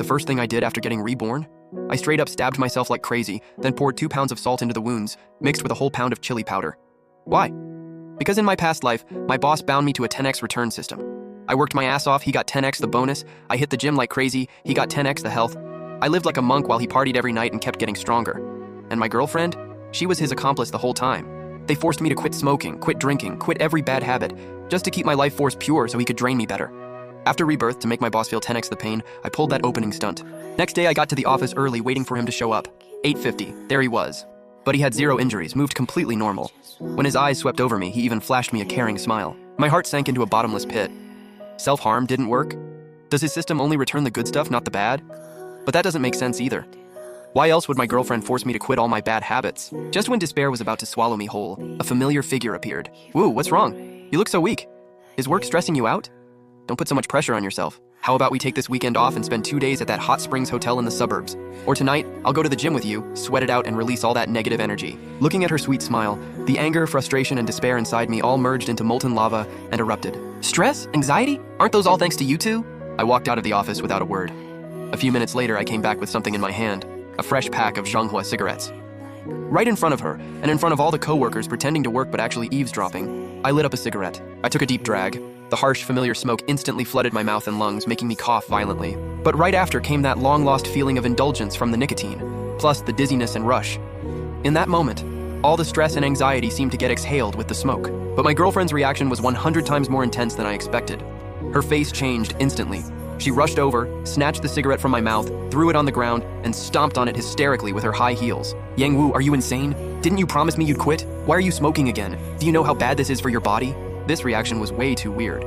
the first thing I did after getting reborn? I straight up stabbed myself like crazy, then poured 2 pounds of salt into the wounds, mixed with a whole pound of chili powder. Why? Because in my past life, my boss bound me to a 10x return system. I worked my ass off, he got 10x the bonus. I hit the gym like crazy, he got 10x the health. I lived like a monk while he partied every night and kept getting stronger. And my girlfriend? She was his accomplice the whole time. They forced me to quit smoking, quit drinking, quit every bad habit, just to keep my life force pure so he could drain me better. After rebirth, to make my boss feel 10x the pain, I pulled that opening stunt. Next day, I got to the office early, waiting for him to show up. 8:50, there he was. But he had 0 injuries, moved completely normal. When his eyes swept over me, he even flashed me a caring smile. My heart sank into a bottomless pit. Self-harm didn't work? Does his system only return the good stuff, not the bad? But that doesn't make sense either. Why else would my girlfriend force me to quit all my bad habits? Just when despair was about to swallow me whole, a familiar figure appeared. Woo, what's wrong? You look so weak. Is work stressing you out? Don't put so much pressure on yourself. How about we take this weekend off and spend 2 days at that hot springs hotel in the suburbs? Or tonight, I'll go to the gym with you, sweat it out and release all that negative energy. Looking at her sweet smile, the anger, frustration, and despair inside me all merged into molten lava and erupted. Stress? Anxiety? Aren't those all thanks to you two? I walked out of the office without a word. A few minutes later, I came back with something in my hand, a fresh pack of Zhonghua cigarettes. Right in front of her, and in front of all the coworkers pretending to work but actually eavesdropping, I lit up a cigarette. I took a deep drag. The harsh, familiar smoke instantly flooded my mouth and lungs, making me cough violently. But right after came that long-lost feeling of indulgence from the nicotine, plus the dizziness and rush. In that moment, all the stress and anxiety seemed to get exhaled with the smoke. But my girlfriend's reaction was 100 times more intense than I expected. Her face changed instantly. She rushed over, snatched the cigarette from my mouth, threw it on the ground, and stomped on it hysterically with her high heels. Yang Wu, are you insane? Didn't you promise me you'd quit? Why are you smoking again? Do you know how bad this is for your body? This reaction was way too weird.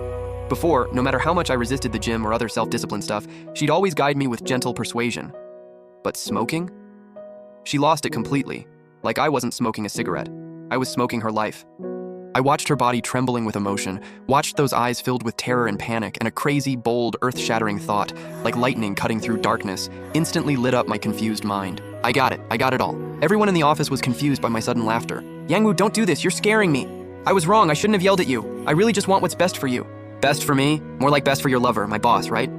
Before, no matter how much I resisted the gym or other self-discipline stuff, she'd always guide me with gentle persuasion. But smoking? She lost it completely. Like I wasn't smoking a cigarette. I was smoking her life. I watched her body trembling with emotion, watched those eyes filled with terror and panic, and a crazy, bold, earth-shattering thought, like lightning cutting through darkness, instantly lit up my confused mind. I got it all. Everyone in the office was confused by my sudden laughter. Yangwu, don't do this, you're scaring me. I was wrong, I shouldn't have yelled at you. I really just want what's best for you. Best for me? More like best for your lover, my boss, right?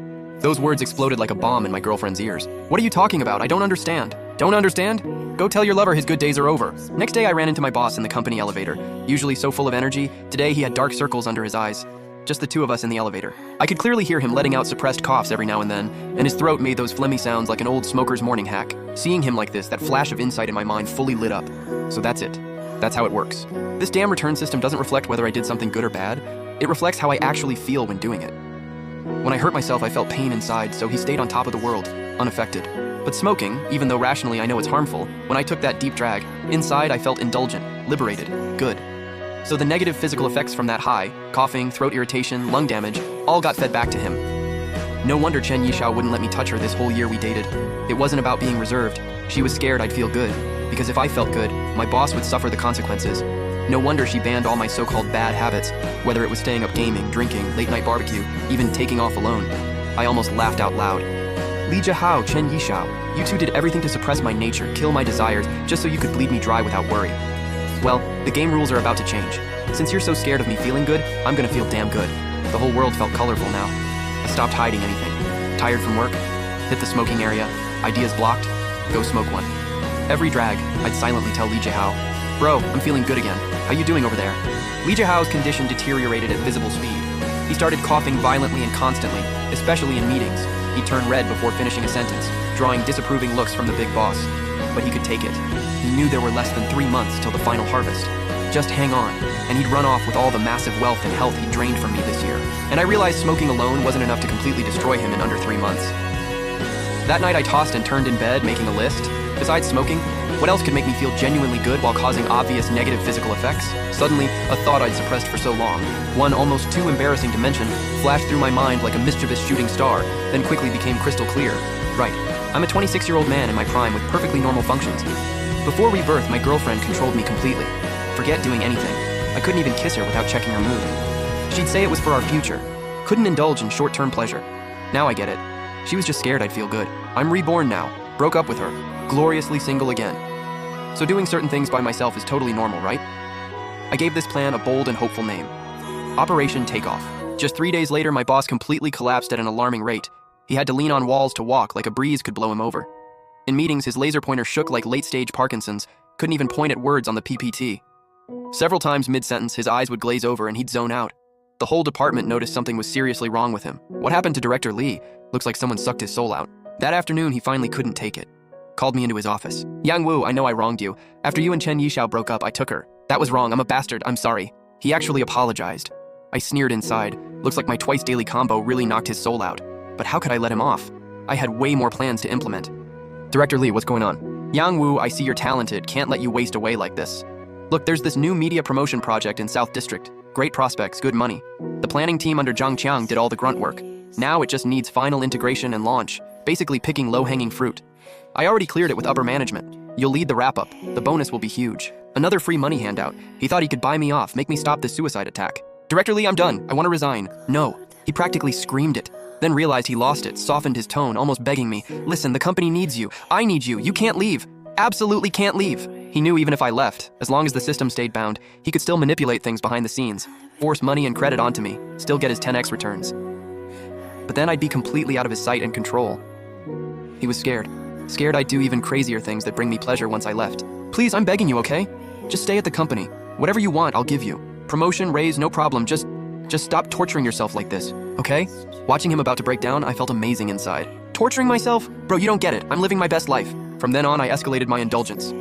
Those words exploded like a bomb in my girlfriend's ears. What are you talking about? I don't understand. Don't understand? Go tell your lover his good days are over. Next day I ran into my boss in the company elevator. Usually so full of energy, today he had dark circles under his eyes. Just the two of us in the elevator. I could clearly hear him letting out suppressed coughs every now and then, and his throat made those phlegmy sounds like an old smoker's morning hack. Seeing him like this, that flash of insight in my mind fully lit up. So that's it. That's how it works. This damn return system doesn't reflect whether I did something good or bad. It reflects how I actually feel when doing it. When I hurt myself, I felt pain inside, so he stayed on top of the world, unaffected. But smoking, even though rationally I know it's harmful, when I took that deep drag, inside I felt indulgent, liberated, good. So the negative physical effects from that high, coughing, throat irritation, lung damage, all got fed back to him. No wonder Chen Yishao wouldn't let me touch her this whole year we dated. It wasn't about being reserved. She was scared I'd feel good, because if I felt good, my boss would suffer the consequences. No wonder she banned all my so-called bad habits, whether it was staying up gaming, drinking, late-night barbecue, even taking off alone. I almost laughed out loud. Li Jihao, Chen Yishao, you two did everything to suppress my nature, kill my desires, just so you could bleed me dry without worry. Well, the game rules are about to change. Since you're so scared of me feeling good, I'm gonna feel damn good. The whole world felt colorful now. I stopped hiding anything. Tired from work? Hit the smoking area. Ideas blocked? Go smoke one. Every drag, I'd silently tell Li Jihao, "Bro, I'm feeling good again. How you doing over there?" Li Jihao's condition deteriorated at visible speed. He started coughing violently and constantly, especially in meetings. He'd turn red before finishing a sentence, drawing disapproving looks from the big boss. But he could take it. He knew there were less than 3 months till the final harvest. Just hang on, and he'd run off with all the massive wealth and health he drained from me this year. And I realized smoking alone wasn't enough to completely destroy him in under 3 months. That night I tossed and turned in bed, making a list. Besides smoking, what else could make me feel genuinely good while causing obvious negative physical effects? Suddenly, a thought I'd suppressed for so long, one almost too embarrassing to mention, flashed through my mind like a mischievous shooting star, then quickly became crystal clear. Right, I'm a 26-year-old man in my prime with perfectly normal functions. Before rebirth, my girlfriend controlled me completely. Forget doing anything. I couldn't even kiss her without checking her mood. She'd say it was for our future. Couldn't indulge in short-term pleasure. Now I get it. She was just scared I'd feel good. I'm reborn now. Broke up with her. Gloriously single again. So doing certain things by myself is totally normal, right? I gave this plan a bold and hopeful name. Operation Takeoff. Just 3 days later, my boss completely collapsed at an alarming rate. He had to lean on walls to walk like a breeze could blow him over. In meetings, his laser pointer shook like late-stage Parkinson's, couldn't even point at words on the PPT. Several times mid-sentence, his eyes would glaze over and he'd zone out. The whole department noticed something was seriously wrong with him. What happened to Director Lee? Looks like someone sucked his soul out. That afternoon, he finally couldn't take it. Called me into his office. Yang Wu, I know I wronged you. After you and Chen Yishao broke up, I took her. That was wrong, I'm a bastard, I'm sorry. He actually apologized. I sneered inside. Looks like my twice-daily combo really knocked his soul out. But how could I let him off? I had way more plans to implement. Director Lee, what's going on? Yang Wu, I see you're talented, can't let you waste away like this. Look, there's this new media promotion project in South District. Great prospects, good money. The planning team under Zhang Qiang did all the grunt work. Now it just needs final integration and launch, basically picking low-hanging fruit. I already cleared it with upper management. You'll lead the wrap-up. The bonus will be huge. Another free money handout. He thought he could buy me off, make me stop this suicide attack. Director Lee, I'm done. I want to resign. No. He practically screamed it. Then realized he lost it, softened his tone, almost begging me. Listen, the company needs you. I need you. You can't leave. Absolutely can't leave. He knew even if I left, as long as the system stayed bound, he could still manipulate things behind the scenes, force money and credit onto me, still get his 10x returns. But then I'd be completely out of his sight and control. He was scared. Scared I'd do even crazier things that bring me pleasure once I left. Please, I'm begging you, okay? Just stay at the company. Whatever you want, I'll give you. Promotion, raise, no problem. Just stop torturing yourself like this, okay? Watching him about to break down, I felt amazing inside. Torturing myself? Bro, you don't get it. I'm living my best life. From then on, I escalated my indulgence.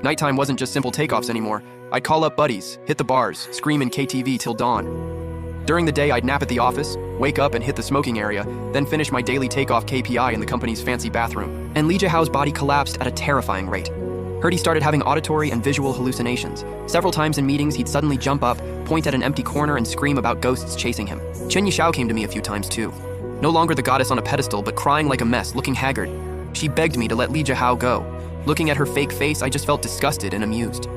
Nighttime wasn't just simple takeoffs anymore. I'd call up buddies, hit the bars, scream in KTV till dawn. During the day, I'd nap at the office, wake up and hit the smoking area, then finish my daily takeoff KPI in the company's fancy bathroom. And Li Jiahao's body collapsed at a terrifying rate. Heard he started having auditory and visual hallucinations. Several times in meetings, he'd suddenly jump up, point at an empty corner, and scream about ghosts chasing him. Chen Yishao came to me a few times too. No longer the goddess on a pedestal, but crying like a mess, looking haggard. She begged me to let Li Jiahao go. Looking at her fake face, I just felt disgusted and amused.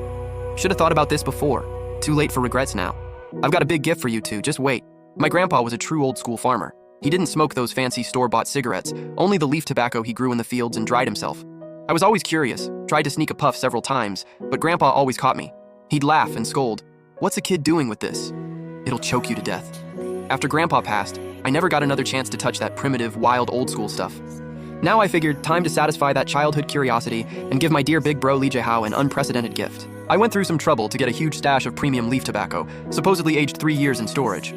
Should have thought about this before. Too late for regrets now. I've got a big gift for you two, just wait. My grandpa was a true old-school farmer. He didn't smoke those fancy store-bought cigarettes, only the leaf tobacco he grew in the fields and dried himself. I was always curious, tried to sneak a puff several times, but Grandpa always caught me. He'd laugh and scold. What's a kid doing with this? It'll choke you to death. After Grandpa passed, I never got another chance to touch that primitive, wild, old-school stuff. Now I figured time to satisfy that childhood curiosity and give my dear big bro Li Jiahao an unprecedented gift. I went through some trouble to get a huge stash of premium leaf tobacco, supposedly aged 3 years in storage.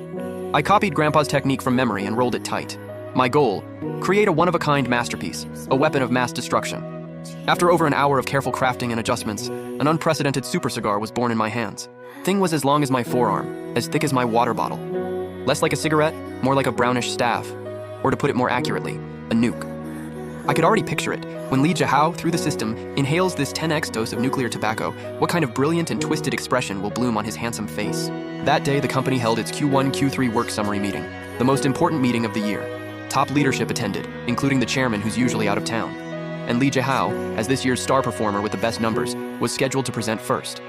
I copied Grandpa's technique from memory and rolled it tight. My goal, create a one-of-a-kind masterpiece, a weapon of mass destruction. After over an hour of careful crafting and adjustments, an unprecedented super cigar was born in my hands. Thing was as long as my forearm, as thick as my water bottle. Less like a cigarette, more like a brownish staff. Or to put it more accurately, a nuke. I could already picture it. When Li Jiahao, through the system, inhales this 10x dose of nuclear tobacco, what kind of brilliant and twisted expression will bloom on his handsome face? That day, the company held its Q1, Q3 work summary meeting, the most important meeting of the year. Top leadership attended, including the chairman who's usually out of town. And Li Jiahao, as this year's star performer with the best numbers, was scheduled to present first.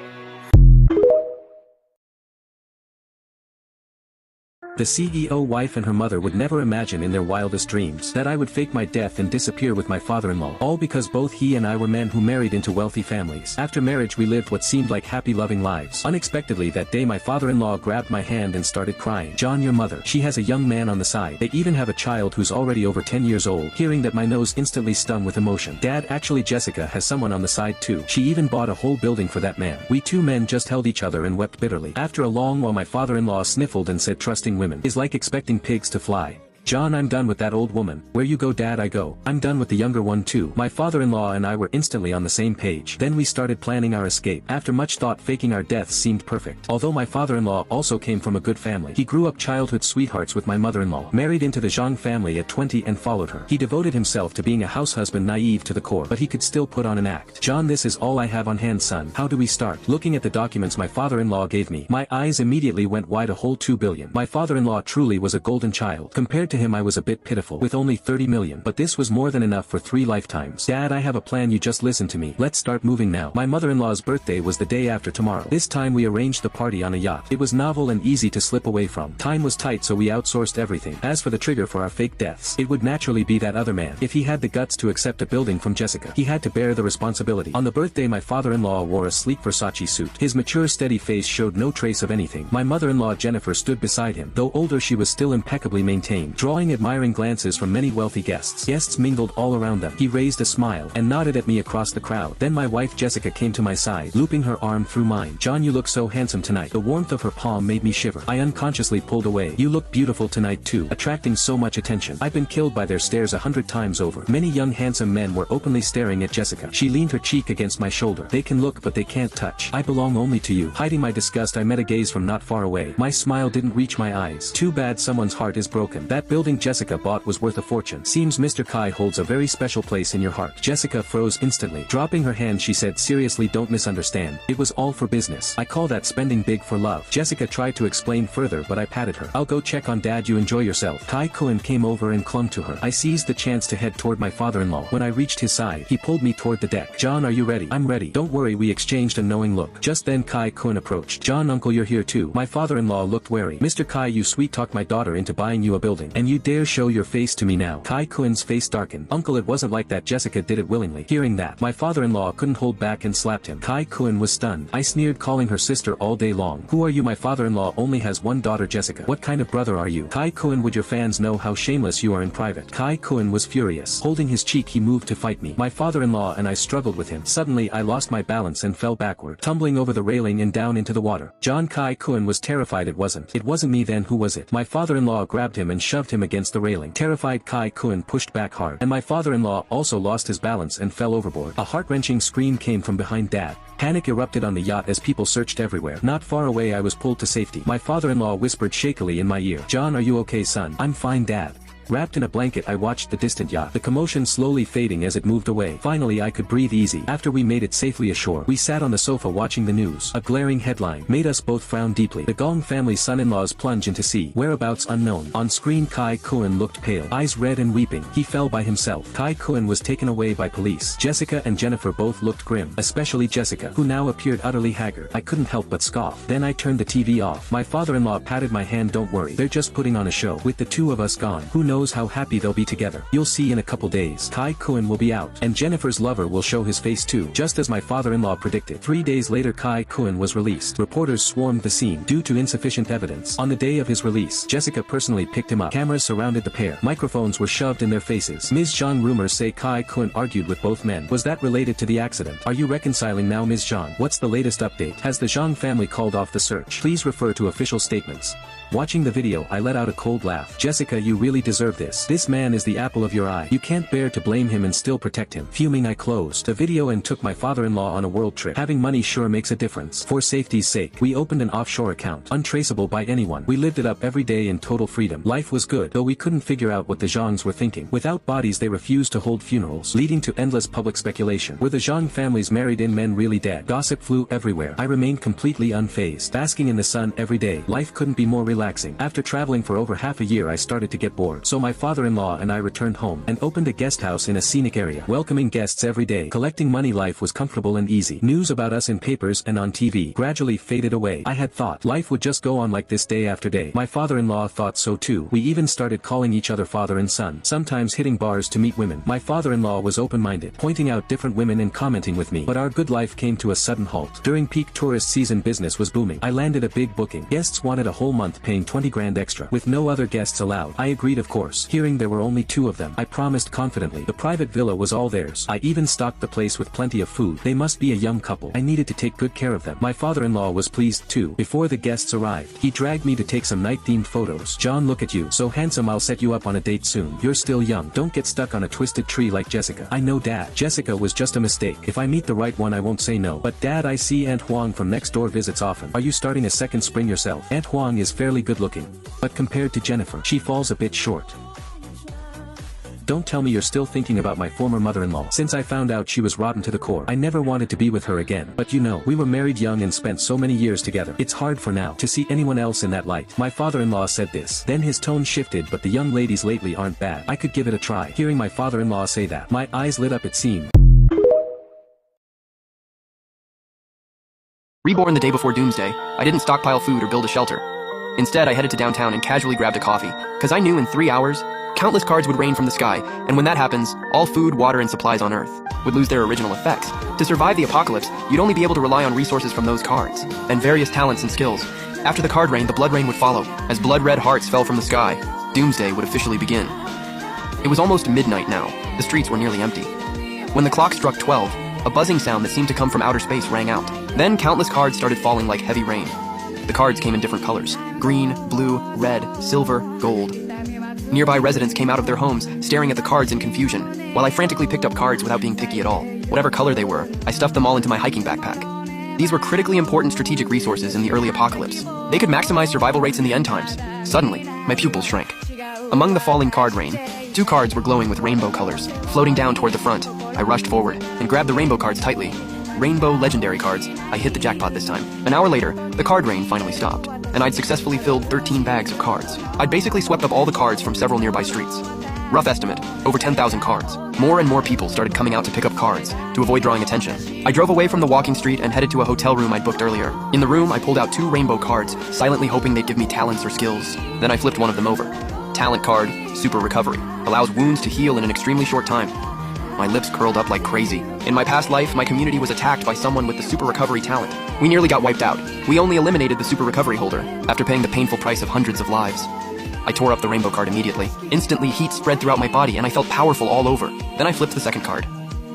The CEO wife and her mother would never imagine in their wildest dreams that I would fake my death and disappear with my father-in-law. All because both he and I were men who married into wealthy families. After marriage we lived what seemed like happy loving lives. Unexpectedly that day my father-in-law grabbed my hand and started crying. John, your mother. She has a young man on the side. They even have a child who's already over 10 years old. Hearing that my nose instantly stung with emotion. Dad, actually Jessica has someone on the side too. She even bought a whole building for that man. We two men just held each other and wept bitterly. After a long while my father-in-law sniffled and said, trusting women is like expecting pigs to fly. John, I'm done with that old woman. Where you go, Dad, I go. I'm done with the younger one too. My father-in-law and I were instantly on the same page. Then we started planning our escape. After much thought, faking our deaths seemed perfect. Although my father-in-law also came from a good family. He grew up childhood sweethearts with my mother-in-law. Married into the Zhang family at 20 and followed her. He devoted himself to being a house husband, naive to the core. But he could still put on an act. John, this is all I have on hand, son. How do we start? Looking at the documents my father-in-law gave me, my eyes immediately went wide. A whole 2 billion. My father-in-law truly was a golden child. Compared to him I was a bit pitiful with only 30 million, but this was more than enough for 3 lifetimes. Dad, I have a plan, you just listen to me. Let's start moving now. My mother-in-law's birthday was the day after tomorrow. This time we arranged the party on a yacht. It was novel and easy to slip away from. Time was tight, so we outsourced everything. As for the trigger for our fake deaths, it would naturally be that other man. If he had the guts to accept a building from Jessica, he had to bear the responsibility. On the birthday my father-in-law wore a sleek Versace suit. His mature steady face showed no trace of anything. My mother-in-law Jennifer stood beside him. Though older she was still impeccably maintained. drawing admiring glances from many wealthy guests. Guests mingled all around them. He raised a smile and nodded at me across the crowd. Then my wife Jessica came to my side, looping her arm through mine. "John, you look so handsome tonight." The warmth of her palm made me shiver. I unconsciously pulled away. "You look beautiful tonight too," attracting so much attention. I've been killed by their stares 100 times over. Many young handsome men were openly staring at Jessica. She leaned her cheek against my shoulder. "They can look but they can't touch. I belong only to you." Hiding my disgust, I met a gaze from not far away. My smile didn't reach my eyes. Too bad someone's heart is broken. That building Jessica bought was worth a fortune. Seems Mr. Kai holds a very special place in your heart. Jessica froze instantly. Dropping her hand, she said seriously, "Don't misunderstand. It was all for business. I call that spending big for love." Jessica tried to explain further but I patted her. "I'll go check on Dad, you enjoy yourself." Kai Cohen came over and clung to her. I seized the chance to head toward my father-in-law. When I reached his side, he pulled me toward the deck. "John, are you ready?" "I'm ready." "Don't worry." We exchanged a knowing look. Just then Kai Cohen approached. "John, uncle, you're here too." My father-in-law looked wary. "Mr. Kai, you sweet-talked my daughter into buying you a building, and you dare show your face to me now?" Kai Cohen's face darkened. "Uncle, it wasn't like that. Jessica did it willingly." Hearing that, my father-in-law couldn't hold back and slapped him. Kai Cohen was stunned. I sneered, calling her sister all day long. "Who are you? My father-in-law only has one daughter, Jessica. What kind of brother are you?" "Kai Cohen, would your fans know how shameless you are in private?" Kai Cohen was furious. Holding his cheek, he moved to fight me. My father-in-law and I struggled with him. Suddenly I lost my balance and fell backward, tumbling over the railing and down into the water. John, Kai Cohen was terrified. It wasn't me. Then who was it?" My father-in-law grabbed him and shoved him against the railing. Terrified, Kai Cohen pushed back hard, and my father-in-law also lost his balance and fell overboard. A heart-wrenching scream came from behind Dad. Panic erupted on the yacht as people searched everywhere. Not far away, I was pulled to safety. My father-in-law whispered shakily in my ear, "John, are you okay, son?" "I'm fine, Dad." Wrapped in a blanket, I watched the distant yacht, the commotion slowly fading as it moved away. Finally I could breathe easy. After we made it safely ashore, we sat on the sofa watching the news. A glaring headline made us both frown deeply. "The Gong family son-in-laws plunge into sea. Whereabouts unknown." On screen, Kai Cohen looked pale, eyes red and weeping. He fell by himself. Kai Cohen was taken away by police. Jessica and Jennifer both looked grim, especially Jessica, who now appeared utterly haggard. I couldn't help but scoff. Then I turned the TV off. My father-in-law patted my hand. "Don't worry, they're just putting on a show. With the two of us gone, who knows how happy they'll be together. You'll see in a couple days. Kai Cohen will be out, and Jennifer's lover will show his face too." Just as my father-in-law predicted. 3 days later, Kai Cohen was released. Reporters swarmed the scene due to insufficient evidence. On the day of his release, Jessica personally picked him up. Cameras surrounded the pair. Microphones were shoved in their faces. Ms. Zhang, rumors say Kai Cohen argued with both men. Was that related to the accident? Are you reconciling now, Ms. Zhang? What's the latest update? Has the Zhang family called off the search? Please refer to official statements. Watching the video, I let out a cold laugh. "Jessica, you really deserve this. This man is the apple of your eye. You can't bear to blame him and still protect him." Fuming, I closed the video and took my father-in-law on a world trip. Having money sure makes a difference. For safety's sake, we opened an offshore account, untraceable by anyone. We lived it up every day in total freedom. Life was good, though we couldn't figure out what the Zhangs were thinking. Without bodies, they refused to hold funerals, leading to endless public speculation. Were the Zhang families married-in men really dead? Gossip flew everywhere. I remained completely unfazed, basking in the sun every day. Life couldn't be more relaxing. After traveling for over half a year, I started to get bored. So my father-in-law and I returned home and opened a guest house in a scenic area, welcoming guests every day. Collecting money, life was comfortable and easy. News about us in papers and on TV gradually faded away. I had thought life would just go on like this day after day. My father-in-law thought so too. We even started calling each other father and son, sometimes hitting bars to meet women. My father-in-law was open-minded, pointing out different women and commenting with me. But our good life came to a sudden halt. During peak tourist season, business was booming. I landed a big booking. Guests wanted a whole month, paying 20 grand extra, with no other guests allowed. I agreed, of course. Hearing there were only 2 of them, I promised confidently. The private villa was all theirs. I even stocked the place with plenty of food. They must be a young couple. I needed to take good care of them. My father-in-law was pleased too. Before the guests arrived, he dragged me to take some night-themed photos. "John, look at you. So handsome. I'll set you up on a date soon. You're still young. Don't get stuck on a twisted tree like Jessica." "I know, Dad. Jessica was just a mistake. If I meet the right one, I won't say no." "But Dad, I see Aunt Huang from next door visits often. Are you starting a second spring yourself?" Aunt Huang is fairly good looking, but compared to Jennifer, she falls a bit short. Don't tell me you're still thinking about my former mother-in-law. Since I found out she was rotten to the core, I never wanted to be with her again. But you know, we were married young and spent so many years together. It's hard for now to see anyone else in that light. My father-in-law said this. Then his tone shifted. "But the young ladies lately aren't bad. I could give it a try." Hearing my father-in-law say that, my eyes lit up. It seemed Reborn the day before Doomsday, I didn't stockpile food or build a shelter. Instead, I headed to downtown and casually grabbed a coffee, because I knew in 3 hours, countless cards would rain from the sky, and when that happens, all food, water, and supplies on Earth would lose their original effects. To survive the apocalypse, you'd only be able to rely on resources from those cards, and various talents and skills. After the card rain, the blood rain would follow, as blood-red hearts fell from the sky. Doomsday would officially begin. It was almost midnight now. The streets were nearly empty. When the clock struck 12, a buzzing sound that seemed to come from outer space rang out. Then countless cards started falling like heavy rain. The cards came in different colors: green, blue, red, silver, gold. Nearby residents came out of their homes, staring at the cards in confusion, while I frantically picked up cards without being picky at all. Whatever color they were, I stuffed them all into my hiking backpack. These were critically important strategic resources in the early apocalypse. They could maximize survival rates in the end times. Suddenly, my pupils shrank. Among the falling card rain, 2 cards were glowing with rainbow colors, floating down toward the front. I rushed forward and grabbed the rainbow cards tightly. Rainbow legendary cards. I hit the jackpot this time. An hour later, the card rain finally stopped, and I'd successfully filled 13 bags of cards. I'd basically swept up all the cards from several nearby streets. Rough estimate, over 10,000 cards. More and more people started coming out to pick up cards, to avoid drawing attention. I drove away from the walking street and headed to a hotel room I'd booked earlier. In the room, I pulled out 2 rainbow cards, silently hoping they'd give me talents or skills. Then I flipped one of them over. Talent card, Super Recovery. Allows wounds to heal in an extremely short time. My lips curled up like crazy. In my past life, my community was attacked by someone with the Super Recovery talent. We nearly got wiped out. We only eliminated the Super Recovery holder, after paying the painful price of hundreds of lives. I tore up the rainbow card immediately. Instantly, heat spread throughout my body and I felt powerful all over. Then I flipped the second card.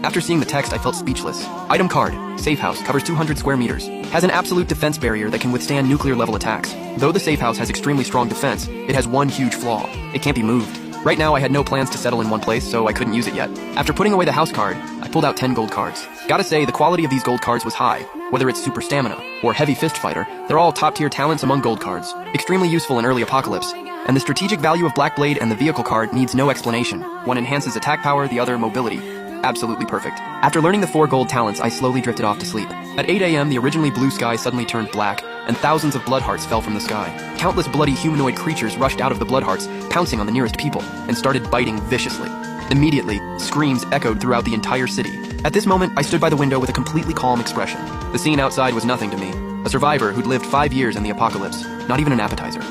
After seeing the text, I felt speechless. Item card, Safe House, covers 200 square meters. Has an absolute defense barrier that can withstand nuclear-level attacks. Though the Safe House has extremely strong defense, it has one huge flaw. It can't be moved. Right now, I had no plans to settle in one place, so I couldn't use it yet. After putting away the house card, I pulled out 10 gold cards. Gotta say, the quality of these gold cards was high. Whether it's Super Stamina or Heavy Fist Fighter, they're all top-tier talents among gold cards. Extremely useful in early apocalypse. And the strategic value of Black Blade and the vehicle card needs no explanation. One enhances attack power, the other mobility. Absolutely perfect. After learning the 4 gold talents, I slowly drifted off to sleep. At 8 a.m., the originally blue sky suddenly turned black, and thousands of blood hearts fell from the sky. Countless bloody humanoid creatures rushed out of the blood hearts, pouncing on the nearest people, and started biting viciously. Immediately, screams echoed throughout the entire city. At this moment, I stood by the window with a completely calm expression. The scene outside was nothing to me. A survivor who'd lived 5 years in the apocalypse. Not even an appetizer.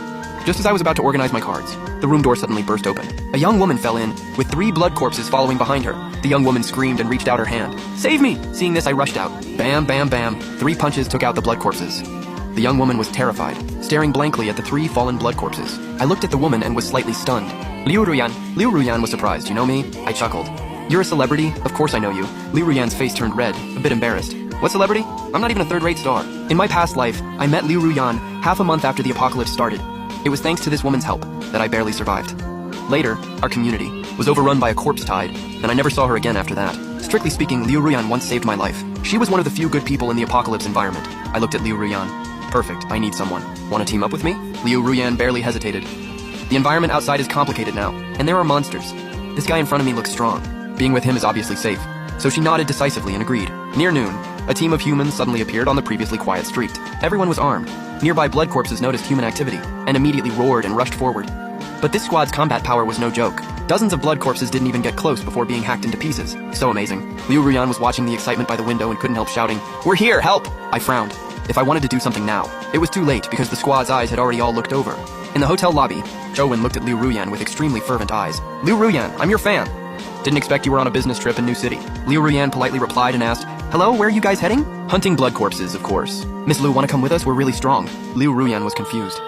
Just as I was about to organize my cards, the room door suddenly burst open. A young woman fell in, with 3 blood corpses following behind her. The young woman screamed and reached out her hand. "Save me!" Seeing this, I rushed out. Bam, bam, bam. 3 punches took out the blood corpses. The young woman was terrified, staring blankly at the 3 fallen blood corpses. I looked at the woman and was slightly stunned. Liu Ruyan. Liu Ruyan was surprised. You know me? I chuckled. You're a celebrity? Of course I know you. Liu Ruyan's face turned red, a bit embarrassed. What celebrity? I'm not even a third-rate star. In my past life, I met Liu Ruyan half a month after the apocalypse started. It was thanks to this woman's help that I barely survived. Later, our community was overrun by a corpse tide, and I never saw her again after that. Strictly speaking, Liu Ruyan once saved my life. She was one of the few good people in the apocalypse environment. I looked at Liu Ruyan. Perfect, I need someone. Want to team up with me? Liu Ruyan barely hesitated. The environment outside is complicated now, and there are monsters. This guy in front of me looks strong. Being with him is obviously safe. So she nodded decisively and agreed. Near noon, a team of humans suddenly appeared on the previously quiet street. Everyone was armed. Nearby blood corpses noticed human activity, and immediately roared and rushed forward. But this squad's combat power was no joke. Dozens of blood corpses didn't even get close before being hacked into pieces. So amazing. Liu Ruyan was watching the excitement by the window and couldn't help shouting, "We're here, help!" I frowned. If I wanted to do something now, it was too late because the squad's eyes had already all looked over. In the hotel lobby, Jowen looked at Liu Ruyan with extremely fervent eyes. "Liu Ruyan, I'm your fan." "Didn't expect you were on a business trip in New City." Liu Ruyan politely replied and asked, "Hello, where are you guys heading?" "Hunting blood corpses, of course." "Miss Liu, wanna come with us? We're really strong." Liu Ruyan was confused.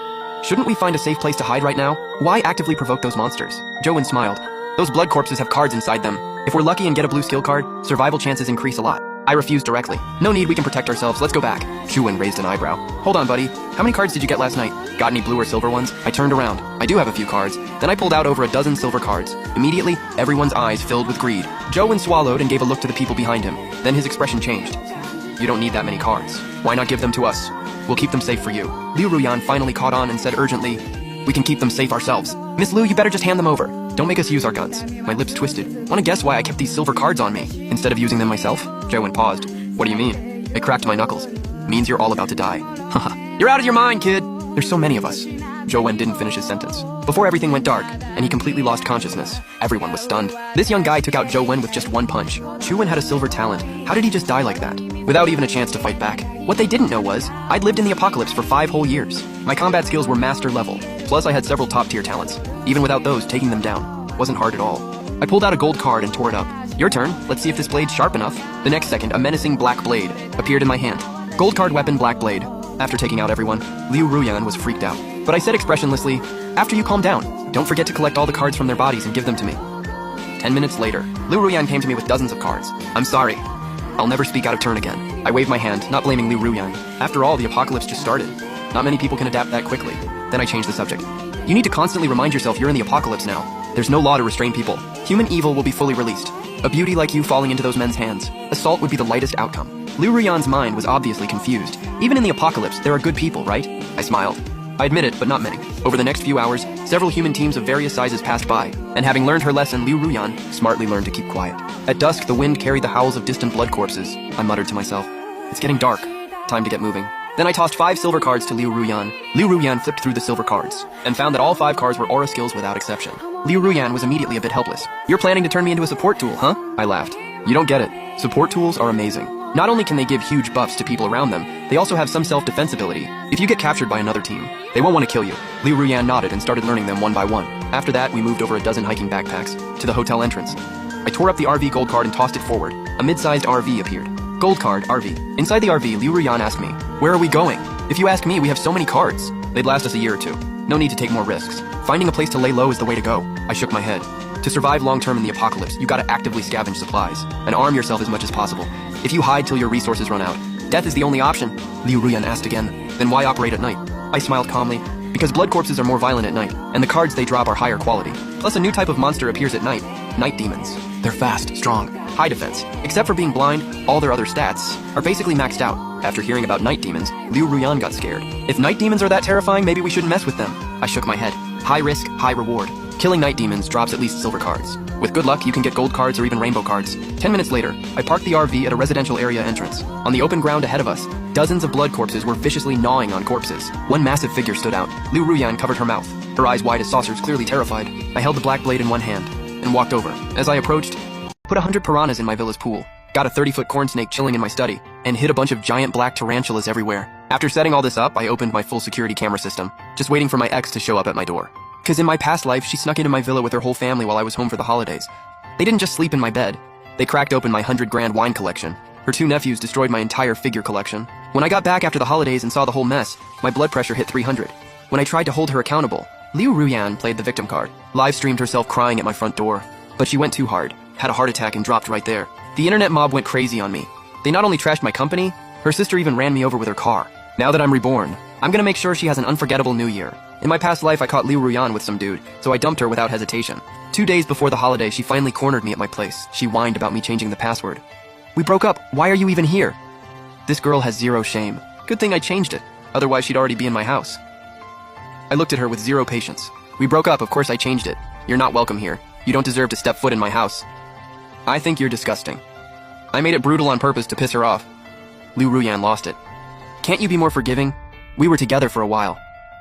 "Shouldn't we find a safe place to hide right now? Why actively provoke those monsters?" Jowen smiled. "Those blood corpses have cards inside them. If we're lucky and get a blue skill card, survival chances increase a lot." I refused directly. "No need, we can protect ourselves, let's go back." Jowen raised an eyebrow. "Hold on, buddy. How many cards did you get last night? Got any blue or silver ones?" I turned around. I do have a few cards. Then I pulled out over a dozen silver cards. Immediately, everyone's eyes filled with greed. Jowen swallowed and gave a look to the people behind him. Then his expression changed. "You don't need that many cards. Why not give them to us? We'll keep them safe for you." Liu Ruyan finally caught on and said urgently, "We can keep them safe ourselves." "Miss Liu, you better just hand them over. Don't make us use our guns." My lips twisted. "Wanna guess why I kept these silver cards on me, instead of using them myself?" Jowen paused. "What do you mean?" It cracked my knuckles. "Means you're all about to die." Haha. "You're out of your mind, kid!" "There's so many of us." Jowen didn't finish his sentence. Before everything went dark, and he completely lost consciousness, everyone was stunned. This young guy took out Jowen with just one punch. Jowen had a silver talent. How did he just die like that? Without even a chance to fight back. What they didn't know was, I'd lived in the apocalypse for 5 whole years. My combat skills were master level. Plus I had several top tier talents. Even without those, taking them down wasn't hard at all. I pulled out a gold card and tore it up. "Your turn. Let's see if this blade's sharp enough." The next second, a menacing black blade appeared in my hand. Gold card weapon, black blade. After taking out everyone, Liu Ruyan was freaked out. But I said expressionlessly, "After you calm down, Don't forget to collect all the cards from their bodies and give them to me. 10 minutes later, Liu Ruyan came to me with dozens of cards. I'm sorry. I'll never speak out of turn again. I waved my hand, not blaming Liu Ruyan. After all, the apocalypse just started. Not many people can adapt that quickly. Then I changed the subject. You need to constantly remind yourself you're in the apocalypse now. There's no law to restrain people. Human evil will be fully released. A beauty like you falling into those men's hands. Assault would be the lightest outcome. Liu Ruyan's mind was obviously confused. Even in the apocalypse, there are good people, right? I smiled. I admit it, but not many. Over the next few hours, several human teams of various sizes passed by, and having learned her lesson, Liu Ruyan smartly learned to keep quiet. At dusk, the wind carried the howls of distant blood corpses. I muttered to myself, it's getting dark. Time to get moving. Then I tossed 5 silver cards to Liu Ruyan. Liu Ruyan flipped through the silver cards, and found that all 5 cards were aura skills without exception. Liu Ruyan was immediately a bit helpless. You're planning to turn me into a support tool, huh? I laughed. You don't get it. Support tools are amazing. Not only can they give huge buffs to people around them, they also have some self-defense ability. If you get captured by another team, they won't want to kill you. Liu Ruyan nodded and started learning them one by one. After that, we moved over a dozen hiking backpacks to the hotel entrance. I tore up the RV gold card and tossed it forward. A mid-sized RV appeared. Gold card, RV. Inside the RV, Liu Ruyan asked me, where are we going? If you ask me, we have so many cards. They'd last us a year or two. No need to take more risks. Finding a place to lay low is the way to go. I shook my head. To survive long-term in the apocalypse, you gotta actively scavenge supplies and arm yourself as much as possible. If you hide till your resources run out, death is the only option. Liu Ruyan asked again, then why operate at night? I smiled calmly. Because blood corpses are more violent at night, and the cards they drop are higher quality. Plus a new type of monster appears at night. Night demons. They're fast, strong, high defense. Except for being blind, all their other stats are basically maxed out. After hearing about night demons, Liu Ruyan got scared. If night demons are that terrifying, maybe we shouldn't mess with them. I shook my head. High risk, high reward. Killing night demons drops at least silver cards. With good luck, you can get gold cards or even rainbow cards. 10 minutes later, I parked the RV at a residential area entrance. On the open ground ahead of us, dozens of blood corpses were viciously gnawing on corpses. One massive figure stood out. Liu Ruyan covered her mouth, her eyes wide as saucers, clearly terrified. I held the black blade in one hand and walked over. As I approached, put 100 piranhas in my villa's pool, got a 30-foot corn snake chilling in my study, and hid a bunch of giant black tarantulas everywhere. After setting all this up, I opened my full security camera system, just waiting for my ex to show up at my door. Because in my past life, she snuck into my villa with her whole family while I was home for the holidays. They didn't just sleep in my bed. They cracked open my 100-grand wine collection. Her 2 nephews destroyed my entire figure collection. When I got back after the holidays and saw the whole mess, my blood pressure hit 300. When I tried to hold her accountable, Liu Ruyan played the victim card, live-streamed herself crying at my front door. But she went too hard, had a heart attack and dropped right there. The internet mob went crazy on me. They not only trashed my company, her sister even ran me over with her car. Now that I'm reborn, I'm gonna make sure she has an unforgettable new year. In my past life, I caught Liu Ruyan with some dude, so I dumped her without hesitation. 2 days before the holiday, she finally cornered me at my place. She whined about me changing the password. We broke up. Why are you even here? This girl has zero shame. Good thing I changed it. Otherwise, she'd already be in my house. I looked at her with zero patience. We broke up. Of course I changed it. You're not welcome here. You don't deserve to step foot in my house. I think you're disgusting. I made it brutal on purpose to piss her off. Liu Ruyan lost it. Can't you be more forgiving? We were together for a while.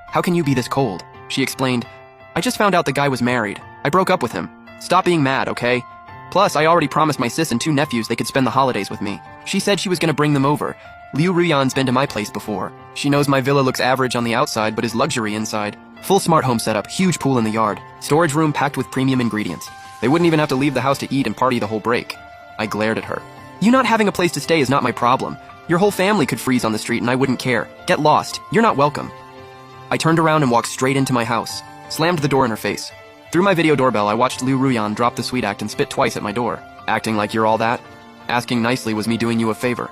How can you be this cold? She explained. I just found out the guy was married. I broke up with him. Stop being mad, okay? Plus, I already promised my sis and 2 nephews they could spend the holidays with me. She said she was gonna bring them over. Liu Ruyan's been to my place before. She knows my villa looks average on the outside but is luxury inside. Full smart home setup, huge pool in the yard, storage room packed with premium ingredients. They wouldn't even have to leave the house to eat and party the whole break. I glared at her. You not having a place to stay is not my problem. Your whole family could freeze on the street and I wouldn't care. Get lost. You're not welcome. I turned around and walked straight into my house, slammed the door in her face. Through my video doorbell, I watched Liu Ruyan drop the sweet act and spit twice at my door. Acting like you're all that? Asking nicely was me doing you a favor.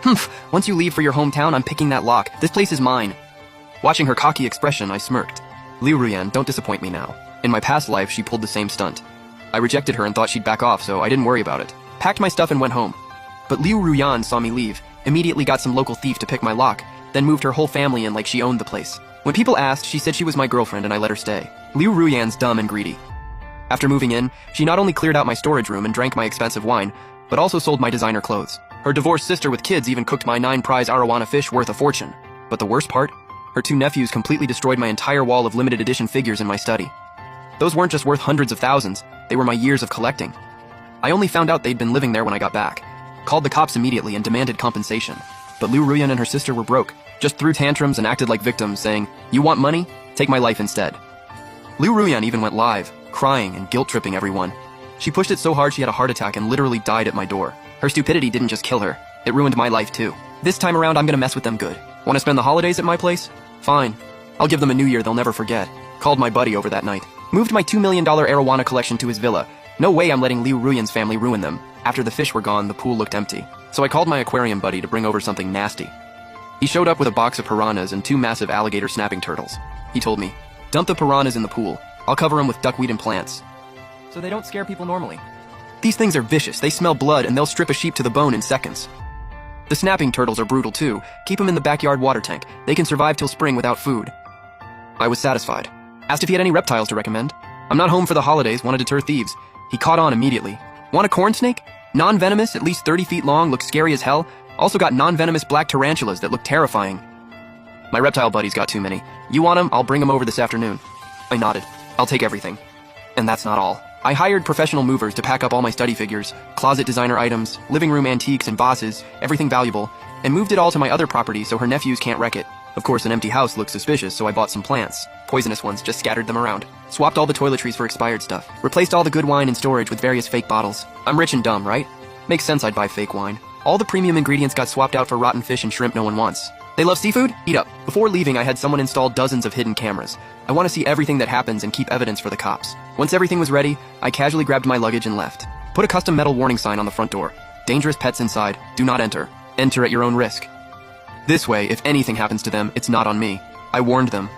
Humph, once you leave for your hometown, I'm picking that lock. This place is mine. Watching her cocky expression, I smirked. Liu Ruyan, don't disappoint me now. In my past life, she pulled the same stunt. I rejected her and thought she'd back off, so I didn't worry about it. Packed my stuff and went home. But Liu Ruyan saw me leave, immediately got some local thief to pick my lock, then moved her whole family in like she owned the place. When people asked, she said she was my girlfriend and I let her stay. Liu Ruyan's dumb and greedy. After moving in, she not only cleared out my storage room and drank my expensive wine, but also sold my designer clothes. Her divorced sister with kids even cooked my 9-prize arowana fish worth a fortune. But the worst part? Her 2 nephews completely destroyed my entire wall of limited edition figures in my study. Those weren't just worth hundreds of thousands, they were my years of collecting. I only found out they'd been living there when I got back. Called the cops immediately and demanded compensation. But Liu Ruyan and her sister were broke, just threw tantrums and acted like victims, saying, "You want money? Take my life instead." Liu Ruyan even went live, crying and guilt-tripping everyone. She pushed it so hard she had a heart attack and literally died at my door. Her stupidity didn't just kill her, it ruined my life too. This time around, I'm gonna mess with them good. Want to spend the holidays at my place? Fine. I'll give them a new year they'll never forget. Called my buddy over that night. Moved my $2 million arowana collection to his villa. No way I'm letting Liu Ruyan's family ruin them. After the fish were gone, the pool looked empty. So I called my aquarium buddy to bring over something nasty. He showed up with a box of piranhas and 2 massive alligator snapping turtles. He told me, "Dump the piranhas in the pool. I'll cover them with duckweed and plants." So they don't scare people normally. These things are vicious. They smell blood and they'll strip a sheep to the bone in seconds. The snapping turtles are brutal too. Keep them in the backyard water tank. They can survive till spring without food. I was satisfied. Asked if he had any reptiles to recommend. I'm not home for the holidays, want to deter thieves. He caught on immediately. Want a corn snake? Non-venomous, at least 30 feet long, looks scary as hell. Also got non-venomous black tarantulas that look terrifying. My reptile buddy's got too many. You want them? I'll bring them over this afternoon. I nodded. I'll take everything. And that's not all. I hired professional movers to pack up all my study figures, closet designer items, living room antiques and vases, everything valuable, and moved it all to my other property so her nephews can't wreck it. Of course, an empty house looks suspicious, so I bought some plants. Poisonous ones, just scattered them around. Swapped all the toiletries for expired stuff. Replaced all the good wine in storage with various fake bottles. I'm rich and dumb, right? Makes sense I'd buy fake wine. All the premium ingredients got swapped out for rotten fish and shrimp no one wants. They love seafood? Eat up. Before leaving, I had someone install dozens of hidden cameras. I want to see everything that happens and keep evidence for the cops. Once everything was ready, I casually grabbed my luggage and left. Put a custom metal warning sign on the front door. Dangerous pets inside. Do not enter. Enter at your own risk. This way, if anything happens to them, it's not on me. I warned them.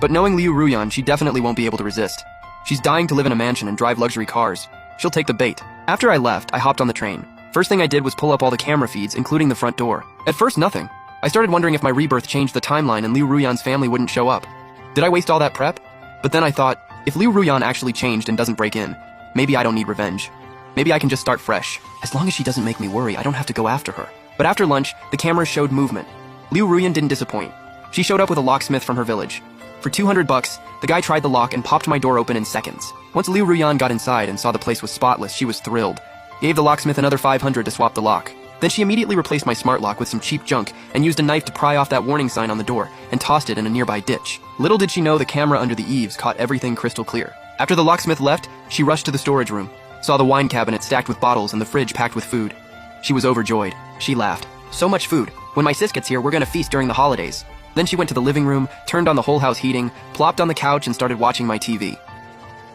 But knowing Liu Ruyan, she definitely won't be able to resist. She's dying to live in a mansion and drive luxury cars. She'll take the bait. After I left, I hopped on the train. First thing I did was pull up all the camera feeds, including the front door. At first, nothing. I started wondering if my rebirth changed the timeline and Liu Ruyan's family wouldn't show up. Did I waste all that prep? But then I thought, if Liu Ruyan actually changed and doesn't break in, maybe I don't need revenge. Maybe I can just start fresh. As long as she doesn't make me worry, I don't have to go after her. But after lunch, the cameras showed movement. Liu Ruyan didn't disappoint. She showed up with a locksmith from her village. For $200, the guy tried the lock and popped my door open in seconds. Once Liu Ruyan got inside and saw the place was spotless, she was thrilled. Gave the locksmith another $500 to swap the lock. Then she immediately replaced my smart lock with some cheap junk and used a knife to pry off that warning sign on the door and tossed it in a nearby ditch. Little did she know the camera under the eaves caught everything crystal clear. After the locksmith left, she rushed to the storage room, saw the wine cabinet stacked with bottles and the fridge packed with food. She was overjoyed. She laughed. So much food. When my sis gets here, we're gonna feast during the holidays. Then she went to the living room, turned on the whole house heating, plopped on the couch and started watching my TV.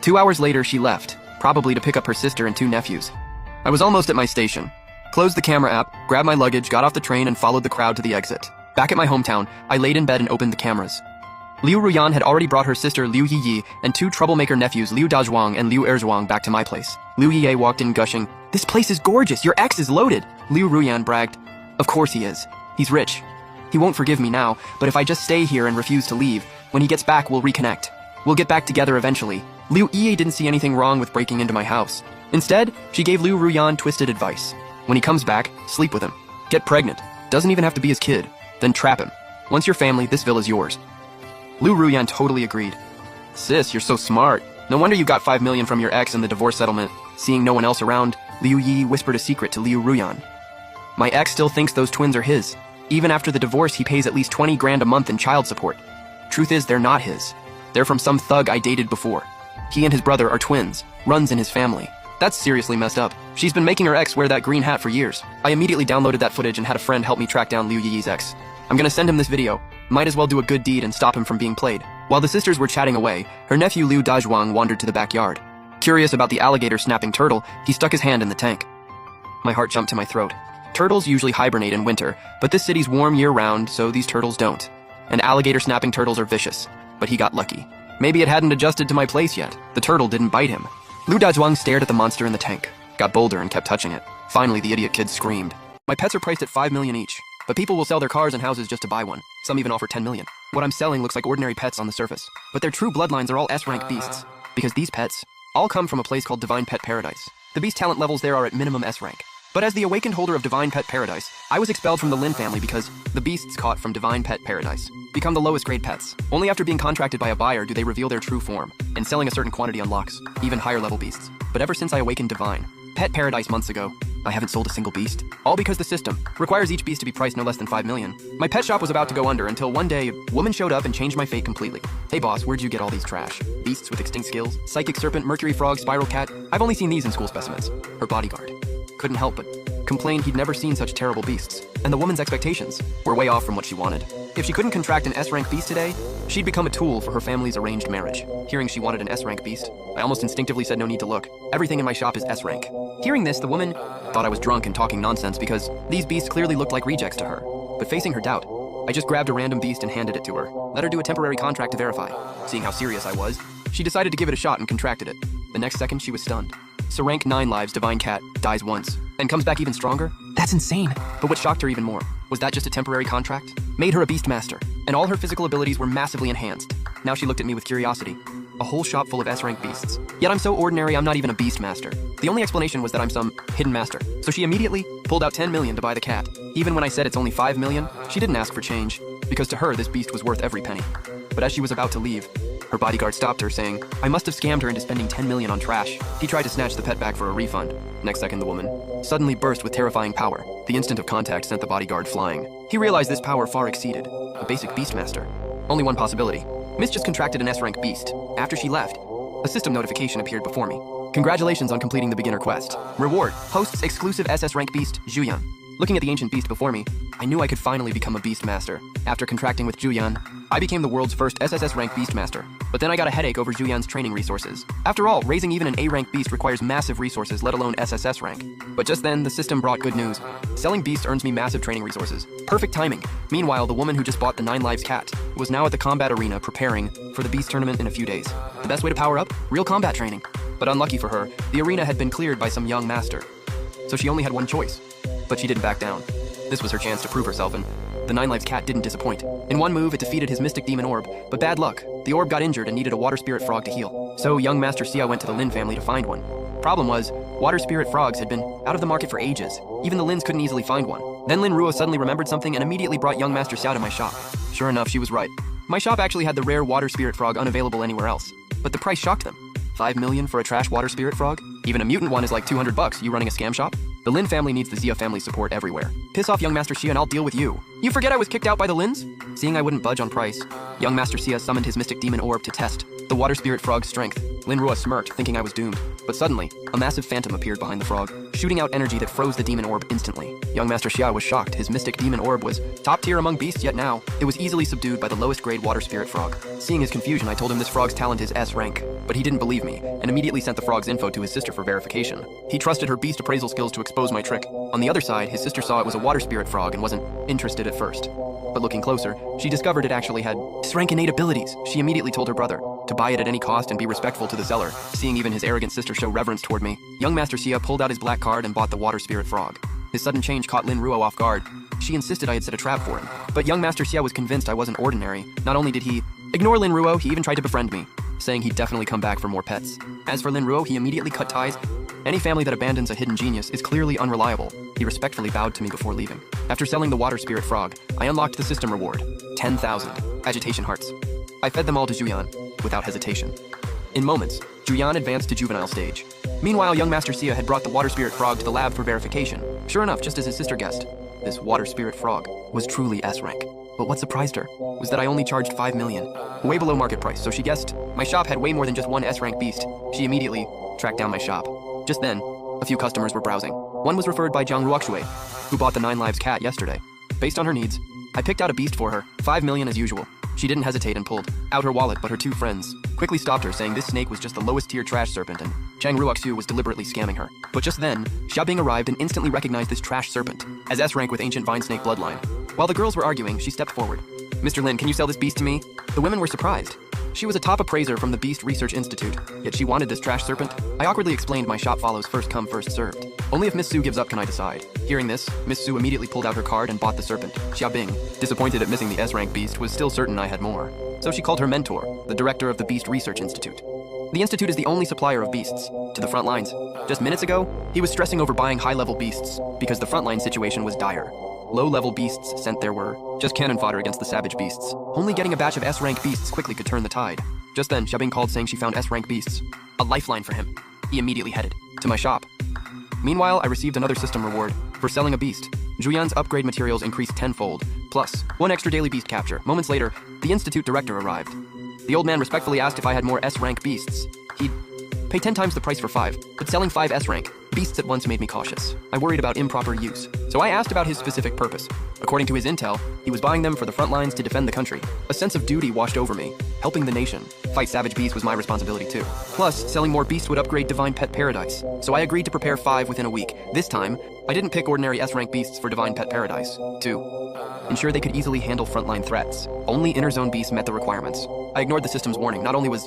2 hours later, she left, probably to pick up her sister and 2 nephews. I was almost at my station. Closed the camera app, grabbed my luggage, got off the train, and followed the crowd to the exit. Back at my hometown, I laid in bed and opened the cameras. Liu Ruyan had already brought her sister Liu Yiyi and 2 troublemaker nephews Liu Dazhuang and Liu Erzhuang back to my place. Liu Yiyi walked in gushing, "This place is gorgeous, your ex is loaded." Liu Ruyan bragged, "Of course he is. He's rich. He won't forgive me now, but if I just stay here and refuse to leave, when he gets back we'll reconnect. We'll get back together eventually." Liu Yiyi didn't see anything wrong with breaking into my house. Instead, she gave Liu Ruyan twisted advice. When he comes back, sleep with him. Get pregnant. Doesn't even have to be his kid. Then trap him. Once you're family, this villa's yours. Liu Ruyan totally agreed. "Sis, you're so smart. No wonder you got $5 million from your ex in the divorce settlement." Seeing no one else around, Liu Yi whispered a secret to Liu Ruyan. "My ex still thinks those twins are his. Even after the divorce, he pays at least 20 grand a month in child support. Truth is, they're not his. They're from some thug I dated before. He and his brother are twins. Runs in his family. That's seriously messed up. She's been making her ex wear that green hat for years." I immediately downloaded that footage and had a friend help me track down Liu Yi's ex. I'm gonna send him this video. Might as well do a good deed and stop him from being played. While the sisters were chatting away, her nephew Liu Dazhuang wandered to the backyard. Curious about the alligator snapping turtle, he stuck his hand in the tank. My heart jumped to my throat. Turtles usually hibernate in winter, but this city's warm year-round, so these turtles don't. And alligator snapping turtles are vicious, but he got lucky. Maybe it hadn't adjusted to my place yet. The turtle didn't bite him. Liu Dazhuang stared at the monster in the tank, got bolder and kept touching it. Finally, the idiot kid screamed. "My pets are priced at $5 million each, but people will sell their cars and houses just to buy one. Some even offer $10 million. What I'm selling looks like ordinary pets on the surface, but their true bloodlines are all S-rank beasts, because these pets all come from a place called Divine Pet Paradise. The beast talent levels there are at minimum S-rank. But as the awakened holder of Divine Pet Paradise, I was expelled from the Lin family because the beasts caught from Divine Pet Paradise become the lowest grade pets. Only after being contracted by a buyer do they reveal their true form, and selling a certain quantity unlocks even higher level beasts. But ever since I awakened Divine Pet Paradise months ago, I haven't sold a single beast. All because the system requires each beast to be priced no less than $5 million. My pet shop was about to go under until one day, a woman showed up and changed my fate completely. "Hey boss, where'd you get all these trash? Beasts with extinct skills? Psychic serpent, mercury frog, spiral cat? I've only seen these in school specimens." Her bodyguard couldn't help but complain he'd never seen such terrible beasts, and the woman's expectations were way off from what she wanted. If she couldn't contract an S-rank beast today, she'd become a tool for her family's arranged marriage. Hearing she wanted an S-rank beast, I almost instinctively said no need to look. Everything in my shop is S-rank. Hearing this, the woman thought I was drunk and talking nonsense because these beasts clearly looked like rejects to her. But facing her doubt, I just grabbed a random beast and handed it to her. Let her do a temporary contract to verify. Seeing how serious I was, she decided to give it a shot and contracted it. The next second, she was stunned. So rank 9 lives Divine Cat dies once and comes back even stronger? That's insane. But what shocked her even more was that just a temporary contract made her a beast master, and all her physical abilities were massively enhanced. Now she looked at me with curiosity. A whole shop full of S-rank beasts. Yet I'm so ordinary, I'm not even a beast master. The only explanation was that I'm some hidden master. So she immediately pulled out 10 million to buy the cat. Even when I said it's only 5 million, she didn't ask for change, because to her this beast was worth every penny. But as she was about to leave, her bodyguard stopped her, saying, I must have scammed her into spending 10 million on trash. He tried to snatch the pet back for a refund. Next second, the woman suddenly burst with terrifying power. The instant of contact sent the bodyguard flying. He realized this power far exceeded a basic beastmaster. Only one possibility. Miss just contracted an S-rank beast. After she left, a system notification appeared before me. Congratulations on completing the beginner quest. Reward, hosts exclusive SS rank beast, Zhuyan. Looking at the ancient beast before me, I knew I could finally become a beast master. After contracting with Zhuyan, I became the world's first SSS rank beast master. But then I got a headache over Zhuyan's training resources. After all, raising even an A rank beast requires massive resources, let alone SSS rank. But just then, the system brought good news. Selling beast earns me massive training resources. Perfect timing. Meanwhile, the woman who just bought the 9 lives cat was now at the combat arena preparing for the beast tournament in a few days. The best way to power up? Real combat training. But unlucky for her, the arena had been cleared by some young master. So she only had one choice. But she didn't back down. This was her chance to prove herself, and the 9 lives cat didn't disappoint. In one move, it defeated his mystic demon orb, but bad luck. The orb got injured and needed a water spirit frog to heal. So young Master Xia went to the Lin family to find one. Problem was, water spirit frogs had been out of the market for ages. Even the Lins couldn't easily find one. Then Lin Ruo suddenly remembered something and immediately brought young Master Xia to my shop. Sure enough, she was right. My shop actually had the rare water spirit frog unavailable anywhere else. But the price shocked them. 5 million for a trash water spirit frog? Even a mutant one is like 200 bucks. You running a scam shop? The Lin family needs the Xia family support everywhere. Piss off young Master Xia and I'll deal with you. You forget I was kicked out by the Lins? Seeing I wouldn't budge on price, young Master Xia summoned his mystic demon orb to test the water spirit frog's strength. Lin Ruo smirked, thinking I was doomed. But suddenly, a massive phantom appeared behind the frog, shooting out energy that froze the demon orb instantly. Young Master Xia was shocked. His mystic demon orb was top tier among beasts, yet now, it was easily subdued by the lowest grade water spirit frog. Seeing his confusion, I told him this frog's talent is S rank, but he didn't believe me, and immediately sent the frog's info to his sister for verification. He trusted her beast appraisal skills to expose my trick. On the other side, his sister saw it was a water spirit frog and wasn't interested at first. But looking closer, she discovered it actually had S-rank innate abilities. She immediately told her brother to buy it at any cost and be respectful to the seller. Seeing even his arrogant sister show reverence toward me, young Master Xia pulled out his black card and bought the water spirit frog. His sudden change caught Lin Ruo off guard. She insisted I had set a trap for him. But young Master Xia was convinced I wasn't ordinary. Not only did he ignore Lin Ruo, he even tried to befriend me, saying he'd definitely come back for more pets. As for Lin Ruo, he immediately cut ties. Any family that abandons a hidden genius is clearly unreliable. He respectfully bowed to me before leaving. After selling the water spirit frog, I unlocked the system reward, 10,000 agitation hearts. I fed them all to Zhuyan, without hesitation. In moments, Zhuyan advanced to juvenile stage. Meanwhile, young Master Xia had brought the water spirit frog to the lab for verification. Sure enough, just as his sister guessed, this water spirit frog was truly S rank. But what surprised her was that I only charged 5 million, way below market price, so she guessed my shop had way more than just one S-rank beast. She immediately tracked down my shop. Just then, a few customers were browsing. One was referred by Zhang Ruoxue, who bought the 9 lives cat yesterday. Based on her needs, I picked out a beast for her, 5 million as usual. She didn't hesitate and pulled out her wallet, but her 2 friends quickly stopped her, saying this snake was just the lowest tier trash serpent and Zhang Ruoxue was deliberately scamming her. But just then, Xiaobing arrived and instantly recognized this trash serpent as S-rank with ancient vine snake bloodline. While the girls were arguing, she stepped forward. Mr. Lin, can you sell this beast to me? The women were surprised. She was a top appraiser from the Beast Research Institute, yet she wanted this trash serpent. I awkwardly explained my shop follows first come, first served. Only if Miss Su gives up can I decide. Hearing this, Miss Su immediately pulled out her card and bought the serpent. Xiaobing, disappointed at missing the S-rank beast, was still certain I had more. So she called her mentor, the director of the Beast Research Institute. The institute is the only supplier of beasts to the front lines. Just minutes ago, he was stressing over buying high-level beasts because the frontline situation was dire. Low-level beasts sent there were just cannon fodder against the savage beasts. Only getting a batch of S-rank beasts quickly could turn the tide. Just then, Xiaobing called saying she found S-rank beasts. A lifeline for him. He immediately headed to my shop. Meanwhile, I received another system reward for selling a beast. Zhuyan's upgrade materials increased tenfold, plus 1 extra daily beast capture. Moments later, the institute director arrived. The old man respectfully asked if I had more S-rank beasts. He'd pay 10 times the price for 5, but selling 5 S-rank beasts at once made me cautious. I worried about improper use. So I asked about his specific purpose. According to his intel, he was buying them for the front lines to defend the country. A sense of duty washed over me. Helping the nation fight savage beasts was my responsibility too. Plus, selling more beasts would upgrade Divine Pet Paradise. So I agreed to prepare 5 within a week. This time, I didn't pick ordinary S-rank beasts for Divine Pet Paradise. 2. Ensure they could easily handle frontline threats. Only Inner Zone beasts met the requirements. I ignored the system's warning. Not only was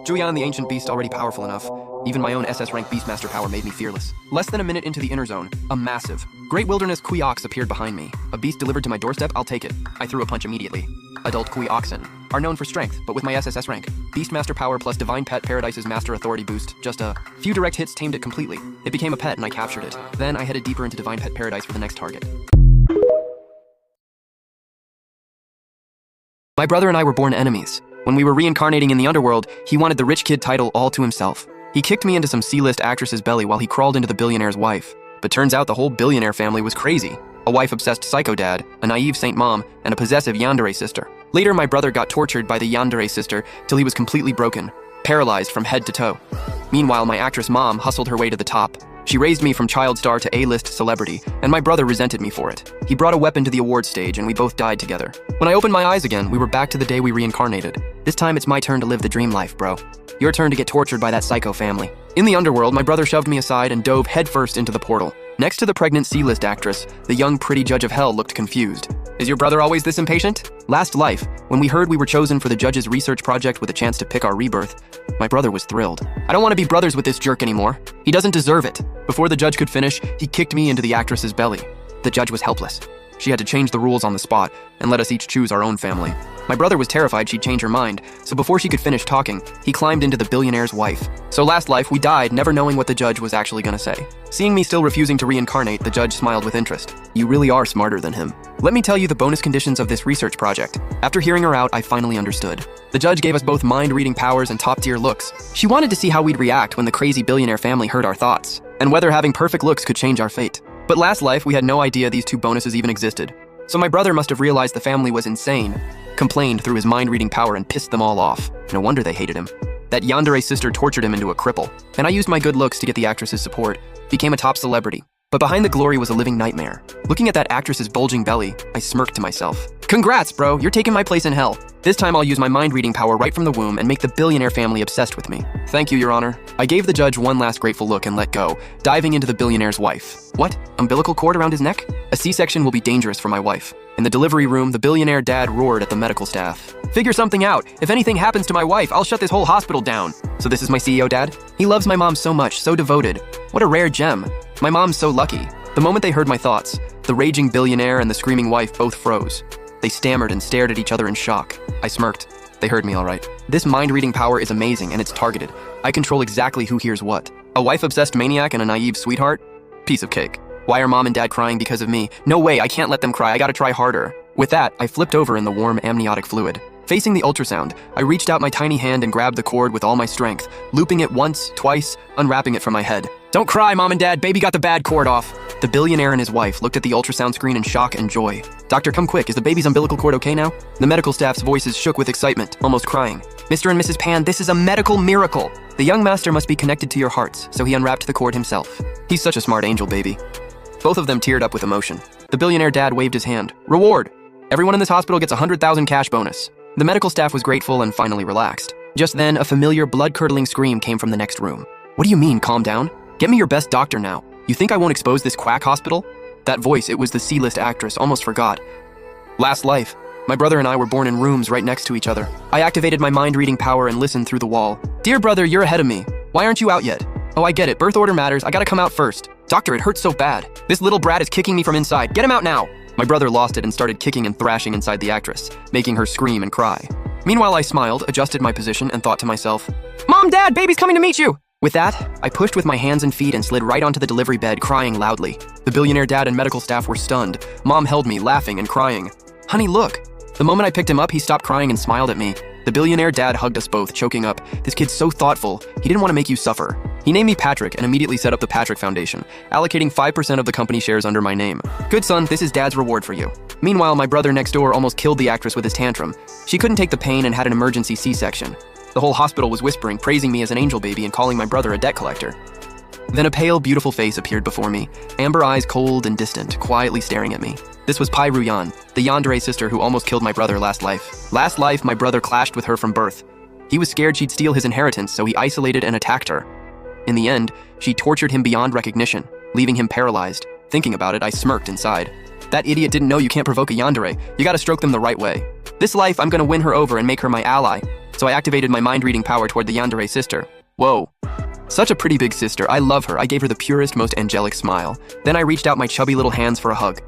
Julian the Ancient Beast already powerful enough, even my own SS-rank Beastmaster power made me fearless. Less than a minute into the Inner Zone, a massive, Great Wilderness Kui Ox appeared behind me. A beast delivered to my doorstep, I'll take it. I threw a punch immediately. Adult Kui Oxen are known for strength, but with my SSS rank, Beastmaster power plus Divine Pet Paradise's Master Authority boost, just a few direct hits tamed it completely. It became a pet and I captured it. Then I headed deeper into Divine Pet Paradise for the next target. My brother and I were born enemies. When we were reincarnating in the underworld, he wanted the rich kid title all to himself. He kicked me into some C-list actress's belly while he crawled into the billionaire's wife. But turns out the whole billionaire family was crazy. A wife-obsessed psycho dad, a naive saint mom, and a possessive yandere sister. Later, my brother got tortured by the yandere sister till he was completely broken, paralyzed from head to toe. Meanwhile, my actress mom hustled her way to the top. She raised me from child star to A-list celebrity, and my brother resented me for it. He brought a weapon to the award stage, and we both died together. When I opened my eyes again, we were back to the day we reincarnated. This time, it's my turn to live the dream life, bro. Your turn to get tortured by that psycho family. In the underworld, my brother shoved me aside and dove headfirst into the portal. Next to the pregnant C-list actress, the young pretty judge of hell looked confused. Is your brother always this impatient? Last life, when we heard we were chosen for the judge's research project with a chance to pick our rebirth, my brother was thrilled. I don't want to be brothers with this jerk anymore. He doesn't deserve it. Before the judge could finish, he kicked me into the actress's belly. The judge was helpless. She had to change the rules on the spot and let us each choose our own family. My brother was terrified she'd change her mind, so before she could finish talking, he climbed into the billionaire's wife. So last life, we died never knowing what the judge was actually gonna say. Seeing me still refusing to reincarnate, the judge smiled with interest. You really are smarter than him. Let me tell you the bonus conditions of this research project. After hearing her out, I finally understood. The judge gave us both mind-reading powers and top-tier looks. She wanted to see how we'd react when the crazy billionaire family heard our thoughts, and whether having perfect looks could change our fate. But last life, we had no idea these 2 bonuses even existed. So my brother must have realized the family was insane, complained through his mind-reading power and pissed them all off. No wonder they hated him. That yandere sister tortured him into a cripple, and I used my good looks to get the actress's support, became a top celebrity. But behind the glory was a living nightmare. Looking at that actress's bulging belly, I smirked to myself. Congrats, bro, you're taking my place in hell. This time I'll use my mind-reading power right from the womb and make the billionaire family obsessed with me. Thank you, Your Honor. I gave the judge one last grateful look and let go, diving into the billionaire's wife. What? Umbilical cord around his neck? A C-section will be dangerous for my wife. In the delivery room, the billionaire dad roared at the medical staff. Figure something out. If anything happens to my wife, I'll shut this whole hospital down. So this is my CEO dad? He loves my mom so much, so devoted. What a rare gem. My mom's so lucky. The moment they heard my thoughts, the raging billionaire and the screaming wife both froze. They stammered and stared at each other in shock. I smirked. They heard me all right. This mind-reading power is amazing and it's targeted. I control exactly who hears what. A wife-obsessed maniac and a naive sweetheart? Piece of cake. Why are mom and dad crying because of me? No way, I can't let them cry, I gotta try harder. With that, I flipped over in the warm amniotic fluid. Facing the ultrasound, I reached out my tiny hand and grabbed the cord with all my strength, looping it once, twice, unwrapping it from my head. Don't cry, mom and dad, baby got the bad cord off. The billionaire and his wife looked at the ultrasound screen in shock and joy. Doctor, come quick, is the baby's umbilical cord okay now? The medical staff's voices shook with excitement, almost crying. Mr. and Mrs. Pan, this is a medical miracle. The young master must be connected to your hearts, so he unwrapped the cord himself. He's such a smart angel, baby. Both of them teared up with emotion. The billionaire dad waved his hand. Reward! Everyone in this hospital gets 100,000 cash bonus. The medical staff was grateful and finally relaxed. Just then, a familiar, blood-curdling scream came from the next room. What do you mean, calm down? Get me your best doctor now. You think I won't expose this quack hospital? That voice, it was the C-list actress, almost forgot. Last life, my brother and I were born in rooms right next to each other. I activated my mind-reading power and listened through the wall. Dear brother, you're ahead of me. Why aren't you out yet? Oh, I get it. Birth order matters. I gotta come out first. Doctor, it hurts so bad. This little brat is kicking me from inside. Get him out now. My brother lost it and started kicking and thrashing inside the actress, making her scream and cry. Meanwhile, I smiled, adjusted my position, and thought to myself, Mom, Dad, baby's coming to meet you! With that, I pushed with my hands and feet and slid right onto the delivery bed, crying loudly. The billionaire dad and medical staff were stunned. Mom held me, laughing and crying. Honey, look. The moment I picked him up, he stopped crying and smiled at me. The billionaire dad hugged us both, choking up. This kid's so thoughtful. He didn't want to make you suffer. He named me Patrick and immediately set up the Patrick Foundation, allocating 5% of the company shares under my name. Good son, this is Dad's reward for you. Meanwhile, my brother next door almost killed the actress with his tantrum. She couldn't take the pain and had an emergency C-section. The whole hospital was whispering, praising me as an angel baby and calling my brother a debt collector. Then a pale, beautiful face appeared before me, amber eyes cold and distant, quietly staring at me. This was Pai Ruyan, the yandere sister who almost killed my brother last life. Last life, my brother clashed with her from birth. He was scared she'd steal his inheritance, so he isolated and attacked her. In the end, she tortured him beyond recognition, leaving him paralyzed. Thinking about it, I smirked inside. That idiot didn't know you can't provoke a yandere. You gotta stroke them the right way. This life, I'm gonna win her over and make her my ally. So I activated my mind-reading power toward the yandere sister. Whoa. Such a pretty big sister. I love her. I gave her the purest, most angelic smile. Then I reached out my chubby little hands for a hug.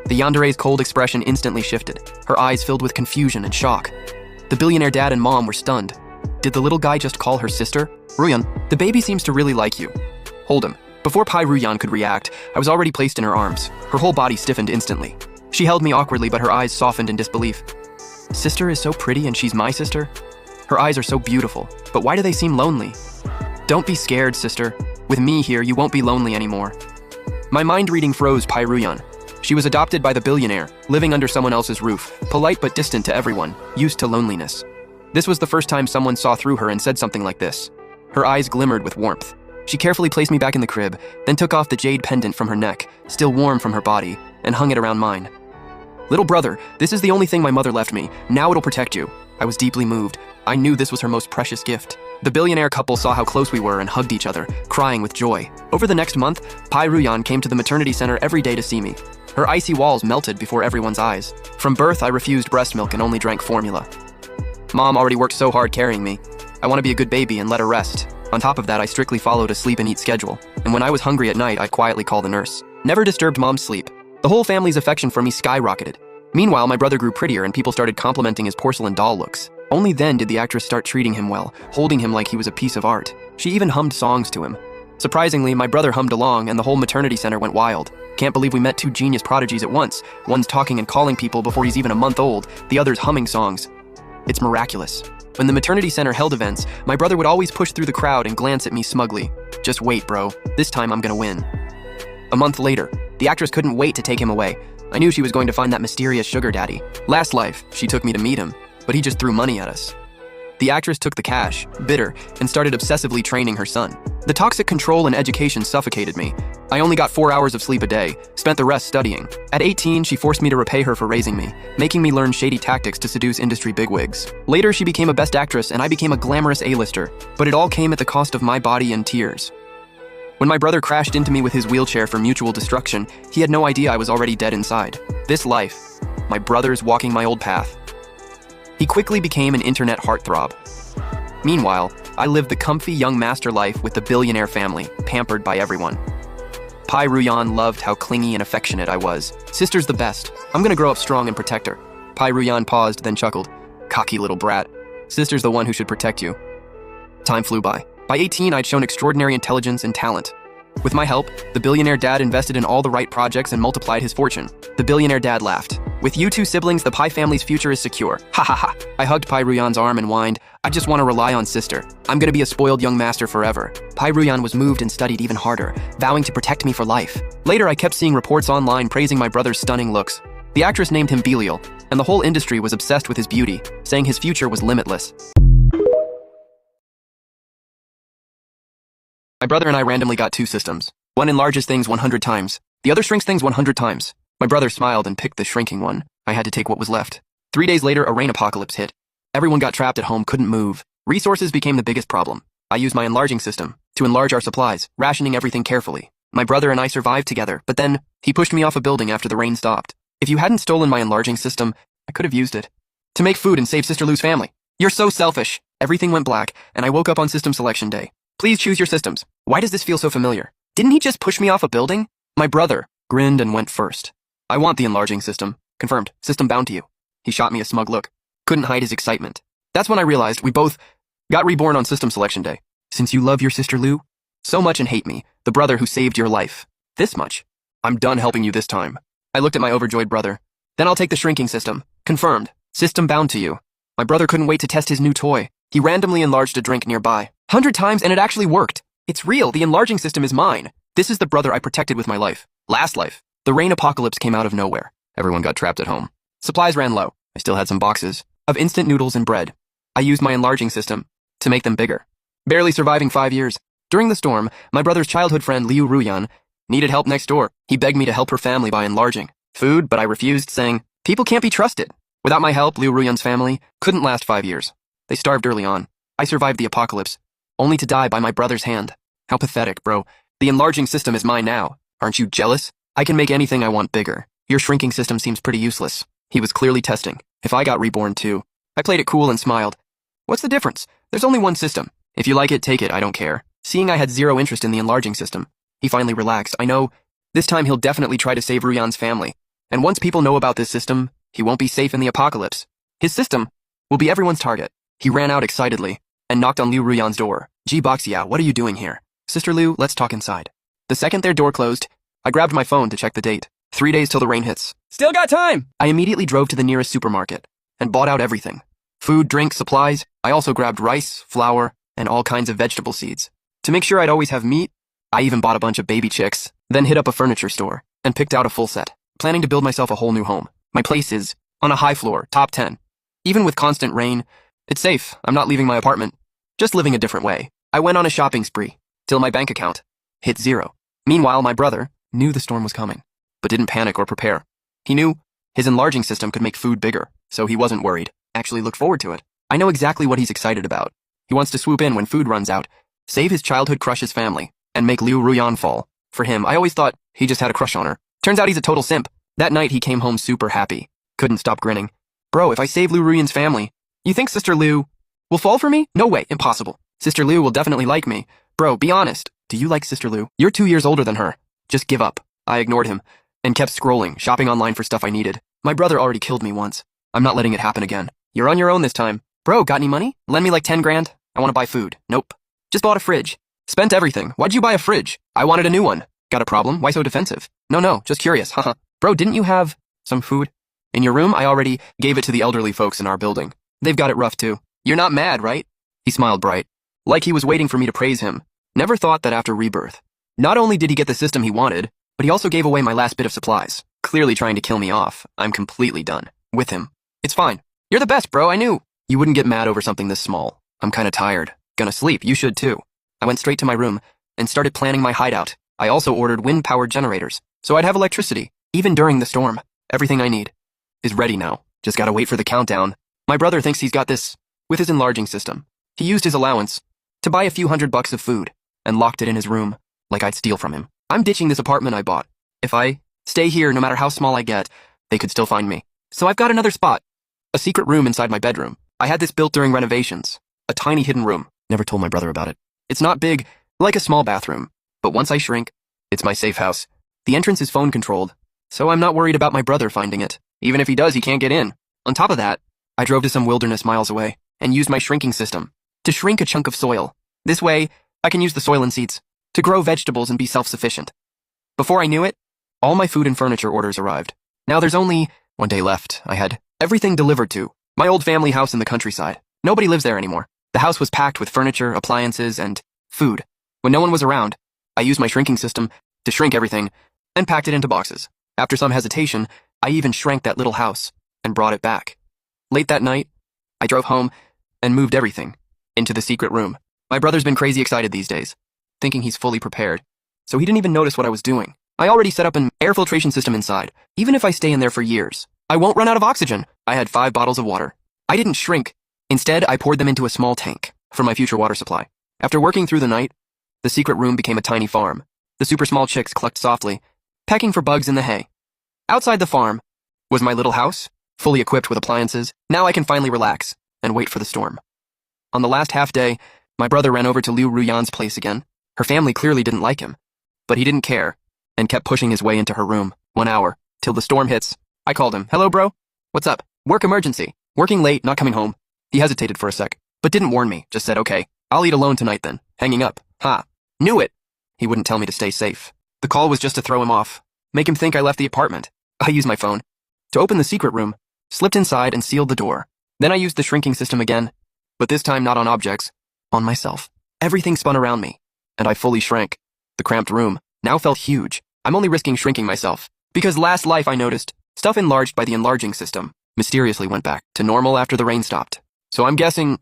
The yandere's cold expression instantly shifted, her eyes filled with confusion and shock. The billionaire dad and mom were stunned. Did the little guy just call her sister? Ruyan, the baby seems to really like you. Hold him. Before Pai Ruyan could react, I was already placed in her arms. Her whole body stiffened instantly. She held me awkwardly, but her eyes softened in disbelief. Sister is so pretty and she's my sister? Her eyes are so beautiful, but why do they seem lonely? Don't be scared, sister. With me here, you won't be lonely anymore. My mind reading froze Pai Ruyan. She was adopted by the billionaire, living under someone else's roof, polite but distant to everyone, used to loneliness. This was the first time someone saw through her and said something like this. Her eyes glimmered with warmth. She carefully placed me back in the crib, then took off the jade pendant from her neck, still warm from her body, and hung it around mine. Little brother, this is the only thing my mother left me. Now it'll protect you. I was deeply moved. I knew this was her most precious gift. The billionaire couple saw how close we were and hugged each other, crying with joy. Over the next month, Pai Ruyan came to the maternity center every day to see me. Her icy walls melted before everyone's eyes. From birth, I refused breast milk and only drank formula. Mom already worked so hard carrying me. I want to be a good baby and let her rest. On top of that, I strictly followed a sleep and eat schedule. And when I was hungry at night, I'd quietly call the nurse. Never disturbed Mom's sleep. The whole family's affection for me skyrocketed. Meanwhile, my brother grew prettier and people started complimenting his porcelain doll looks. Only then did the actress start treating him well, holding him like he was a piece of art. She even hummed songs to him. Surprisingly, my brother hummed along and the whole maternity center went wild. Can't believe we met two genius prodigies at once. One's talking and calling people before he's even a month old, the other's humming songs. It's miraculous. When the maternity center held events, my brother would always push through the crowd and glance at me smugly. Just wait, bro. This time I'm gonna win. A month later, the actress couldn't wait to take him away. I knew she was going to find that mysterious sugar daddy. Last life, she took me to meet him, but he just threw money at us. The actress took the cash, bitter, and started obsessively training her son. The toxic control and education suffocated me. I only got 4 hours of sleep a day, spent the rest studying. At 18, she forced me to repay her for raising me, making me learn shady tactics to seduce industry bigwigs. Later, she became a best actress and I became a glamorous A-lister, but it all came at the cost of my body and tears. When my brother crashed into me with his wheelchair for mutual destruction, he had no idea I was already dead inside. This life, my brother's walking my old path. He quickly became an internet heartthrob. Meanwhile, I lived the comfy young master life with the billionaire family, pampered by everyone. Pai Ruyan loved how clingy and affectionate I was. Sister's the best. I'm gonna grow up strong and protect her. Pai Ruyan paused, then chuckled. Cocky little brat. Sister's the one who should protect you. Time flew by. By 18, I'd shown extraordinary intelligence and talent. With my help, the billionaire dad invested in all the right projects and multiplied his fortune. The billionaire dad laughed. With you two siblings, the Pai family's future is secure. Ha ha ha. I hugged Pai Ruyan's arm and whined, I just want to rely on sister. I'm gonna be a spoiled young master forever. Pai Ruyan was moved and studied even harder, vowing to protect me for life. Later, I kept seeing reports online praising my brother's stunning looks. The actress named him Belial, and the whole industry was obsessed with his beauty, saying his future was limitless. My brother and I randomly got 2 systems. One enlarges things 100 times. The other shrinks things 100 times. My brother smiled and picked the shrinking one. I had to take what was left. 3 days later, a rain apocalypse hit. Everyone got trapped at home, couldn't move. Resources became the biggest problem. I used my enlarging system to enlarge our supplies, rationing everything carefully. My brother and I survived together, but then he pushed me off a building after the rain stopped. If you hadn't stolen my enlarging system, I could have used it to make food and save Sister Lou's family. You're so selfish. Everything went black, and I woke up on system selection day. Please choose your systems. Why does this feel so familiar? Didn't he just push me off a building? My brother grinned and went first. I want the enlarging system. Confirmed. System bound to you. He shot me a smug look. Couldn't hide his excitement. That's when I realized we both got reborn on system selection day. Since you love your sister Lou so much and hate me, the brother who saved your life this much, I'm done helping you this time. I looked at my overjoyed brother. Then I'll take the shrinking system. Confirmed. System bound to you. My brother couldn't wait to test his new toy. He randomly enlarged a drink nearby. 100 times and it actually worked. It's real. The enlarging system is mine. This is the brother I protected with my life. Last life. The rain apocalypse came out of nowhere. Everyone got trapped at home. Supplies ran low. I still had some boxes of instant noodles and bread. I used my enlarging system to make them bigger. Barely surviving 5 years. During the storm, my brother's childhood friend Liu Ruyan needed help next door. He begged me to help her family by enlarging food, but I refused, saying, "People can't be trusted." Without my help, Liu Ruyan's family couldn't last 5 years. They starved early on. I survived the apocalypse, only to die by my brother's hand. How pathetic, bro. The enlarging system is mine now. Aren't you jealous? I can make anything I want bigger. Your shrinking system seems pretty useless. He was clearly testing. If I got reborn too. I played it cool and smiled. What's the difference? There's only one system. If you like it, take it, I don't care. Seeing I had zero interest in the enlarging system, he finally relaxed. I know, this time he'll definitely try to save Ruyan's family. And once people know about this system, he won't be safe in the apocalypse. His system will be everyone's target. He ran out excitedly and knocked on Liu Ruyan's door. "Ji Boxia, what are you doing here?" "Sister Liu, let's talk inside." The second their door closed, I grabbed my phone to check the date. 3 days till the rain hits. Still got time! I immediately drove to the nearest supermarket and bought out everything. Food, drink, supplies. I also grabbed rice, flour, and all kinds of vegetable seeds. To make sure I'd always have meat, I even bought a bunch of baby chicks, then hit up a furniture store and picked out a full set, planning to build myself a whole new home. My place is on a high floor, top 10. Even with constant rain, it's safe. I'm not leaving my apartment, just living a different way. I went on a shopping spree till my bank account hit zero. Meanwhile, my brother knew the storm was coming, but didn't panic or prepare. He knew his enlarging system could make food bigger, so he wasn't worried. Actually looked forward to it. I know exactly what he's excited about. He wants to swoop in when food runs out, save his childhood crush's family, and make Liu Ruyan fall. For him, I always thought he just had a crush on her. Turns out he's a total simp. That night he came home super happy. Couldn't stop grinning. "Bro, if I save Liu Ruyan's family, you think Sister Liu will fall for me? No way, impossible. Sister Liu will definitely like me. Bro, be honest. Do you like Sister Liu? You're 2 years older than her. Just give up." I ignored him and kept scrolling, shopping online for stuff I needed. My brother already killed me once. I'm not letting it happen again. "You're on your own this time." "Bro, got any money? Lend me like 10 grand. I want to buy food." "Nope. Just bought a fridge." "Spent everything. Why'd you buy a fridge?" "I wanted a new one." "Got a problem? Why so defensive?" No, just curious, haha. "Bro, didn't you have some food in your room? I already gave it to the elderly folks in our building. They've got it rough too." "You're not mad, right?" He smiled bright, like he was waiting for me to praise him. Never thought that after rebirth. Not only did he get the system he wanted, but he also gave away my last bit of supplies, clearly trying to kill me off. I'm completely done with him. "It's fine. You're the best, bro, I knew." "You wouldn't get mad over something this small. I'm kinda tired. Gonna sleep, you should too." I went straight to my room and started planning my hideout. I also ordered wind-powered generators, so I'd have electricity, even during the storm. Everything I need is ready now. Just gotta wait for the countdown. My brother thinks he's got this with his enlarging system. He used his allowance to buy a few $100 of food and locked it in his room like I'd steal from him. I'm ditching this apartment I bought. If I stay here, no matter how small I get, they could still find me. So I've got another spot. A secret room inside my bedroom. I had this built during renovations. A tiny hidden room. Never told my brother about it. It's not big, like a small bathroom. But once I shrink, it's my safe house. The entrance is phone controlled, so I'm not worried about my brother finding it. Even if he does, he can't get in. On top of that, I drove to some wilderness miles away and used my shrinking system to shrink a chunk of soil. This way, I can use the soil and seeds to grow vegetables and be self-sufficient. Before I knew it, all my food and furniture orders arrived. Now there's only 1 day left. I had everything delivered to my old family house in the countryside. Nobody lives there anymore. The house was packed with furniture, appliances, and food. When no one was around, I used my shrinking system to shrink everything and packed it into boxes. After some hesitation, I even shrank that little house and brought it back. Late that night, I drove home and moved everything into the secret room. My brother's been crazy excited these days, thinking he's fully prepared, so he didn't even notice what I was doing. I already set up an air filtration system inside. Even if I stay in there for years, I won't run out of oxygen. I had 5 bottles of water. I didn't shrink. Instead, I poured them into a small tank for my future water supply. After working through the night, the secret room became a tiny farm. The super small chicks clucked softly, pecking for bugs in the hay. Outside the farm was my little house, fully equipped with appliances. Now I can finally relax and wait for the storm. On the last half day, my brother ran over to Liu Ruyan's place again. Her family clearly didn't like him, but he didn't care and kept pushing his way into her room. 1 hour, till the storm hits. I called him. "Hello, bro? What's up?" "Work emergency. Working late, not coming home." He hesitated for a sec, but didn't warn me, just said, "Okay, I'll eat alone tonight then." Hanging up. Ha. Knew it. He wouldn't tell me to stay safe. The call was just to throw him off, make him think I left the apartment. I used my phone to open the secret room, slipped inside and sealed the door. Then I used the shrinking system again, but this time not on objects, on myself. Everything spun around me, and I fully shrank. The cramped room now felt huge. I'm only risking shrinking myself, because last life I noticed stuff enlarged by the enlarging system mysteriously went back to normal after the rain stopped. So I'm guessing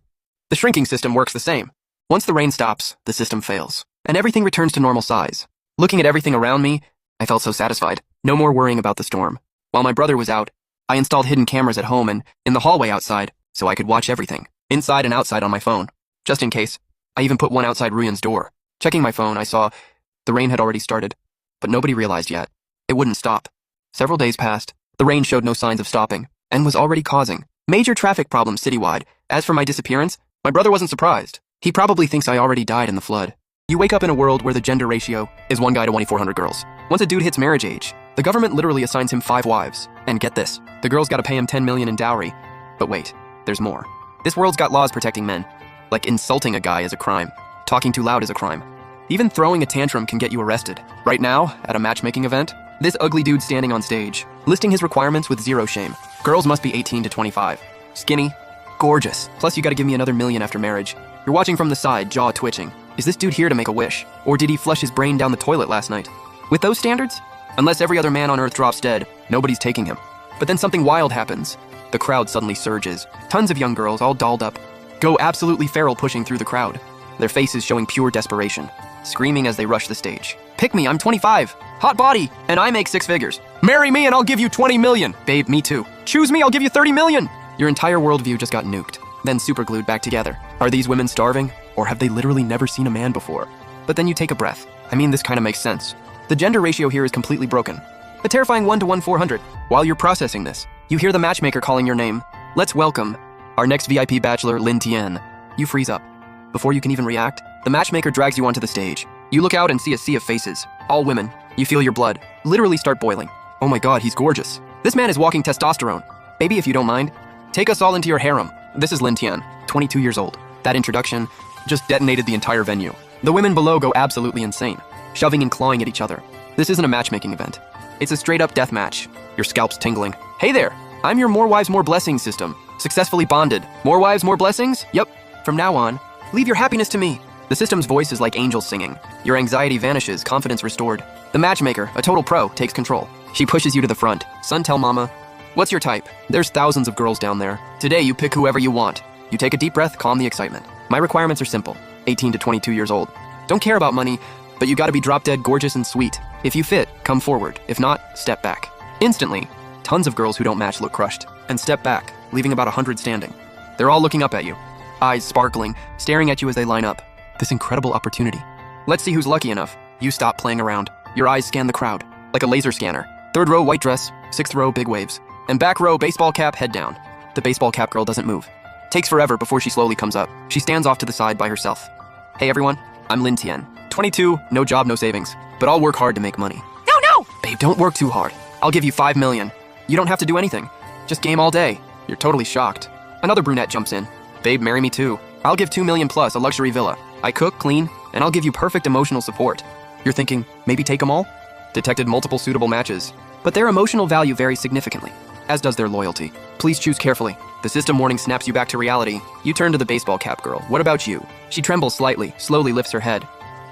the shrinking system works the same. Once the rain stops, the system fails. and everything returns to normal size. Looking at everything around me, I felt so satisfied. No more worrying about the storm. While my brother was out, I installed hidden cameras at home and in the hallway outside so I could watch everything, inside and outside on my phone. Just in case, I even put one outside Ruyan's door. Checking my phone, I saw the rain had already started, but nobody realized yet. It wouldn't stop. Several days passed. The rain showed no signs of stopping and was already causing major traffic problems citywide. As for my disappearance, my brother wasn't surprised. He probably thinks I already died in the flood. You wake up in a world where the gender ratio is 1 guy to 2,400 girls. Once a dude hits marriage age, the government literally assigns him 5 wives. And get this, the girls gotta pay him 10 million in dowry. But wait, there's more. This world's got laws protecting men. Like insulting a guy is a crime. Talking too loud is a crime. Even throwing a tantrum can get you arrested. Right now, at a matchmaking event, this ugly dude standing on stage, listing his requirements with zero shame. Girls must be 18 to 25. Skinny, gorgeous. Plus you gotta give me another million after marriage. You're watching from the side, jaw twitching. Is this dude here to make a wish? Or did he flush his brain down the toilet last night? With those standards? Unless every other man on Earth drops dead, nobody's taking him. But then something wild happens. The crowd suddenly surges. Tons of young girls, all dolled up, go absolutely feral pushing through the crowd. Their faces showing pure desperation, screaming as they rush the stage. Pick me, I'm 25. Hot body, and I make 6 figures. Marry me and I'll give you 20 million. Babe, me too. Choose me, I'll give you 30 million. Your entire worldview just got nuked, then superglued back together. Are these women starving? Or have they literally never seen a man before? But then you take a breath. I mean, this kind of makes sense. The gender ratio here is completely broken. A terrifying 1 to 1,400. While you're processing this, you hear the matchmaker calling your name. Let's welcome our next VIP bachelor, Lin Tian. You freeze up. Before you can even react, the matchmaker drags you onto the stage. You look out and see a sea of faces, all women. You feel your blood literally start boiling. Oh my god, he's gorgeous. This man is walking testosterone. Baby, if you don't mind, take us all into your harem. This is Lin Tian, 22 years old. That introduction just detonated the entire venue. The women below go absolutely insane, shoving and clawing at each other. This isn't a matchmaking event. It's a straight-up death match. Your scalp's tingling. Hey there, I'm your More Wives, More Blessings system. Successfully bonded. More wives, more blessings? Yep. From now on, leave your happiness to me. The system's voice is like angels singing. Your anxiety vanishes, confidence restored. The matchmaker, a total pro, takes control. She pushes you to the front. Son, tell mama, what's your type? There's thousands of girls down there. Today, you pick whoever you want. You take a deep breath, calm the excitement. My requirements are simple. 18 to 22 years old. Don't care about money, but you gotta be drop-dead gorgeous and sweet. If you fit, come forward. If not, step back. Instantly, tons of girls who don't match look crushed and step back, leaving about 100 standing. They're all looking up at you, eyes sparkling, staring at you as they line up. This incredible opportunity. Let's see who's lucky enough. You stop playing around. Your eyes scan the crowd, like a laser scanner. 3rd row, white dress. 6th row, big waves. And back row, baseball cap, head down. The baseball cap girl doesn't move. Takes forever before she slowly comes up. She stands off to the side by herself. Hey everyone, I'm Lin Tian. 22, no job, no savings. But I'll work hard to make money. No! Babe, don't work too hard. I'll give you 5 million. You don't have to do anything. Just game all day. You're totally shocked. Another brunette jumps in. Babe, marry me too. I'll give 2 million plus, a luxury villa. I cook, clean, and I'll give you perfect emotional support. You're thinking, maybe take them all? Detected multiple suitable matches. But their emotional value varies significantly, as does their loyalty. Please choose carefully. The system warning snaps you back to reality. You turn to the baseball cap girl. What about you? She trembles slightly, slowly lifts her head.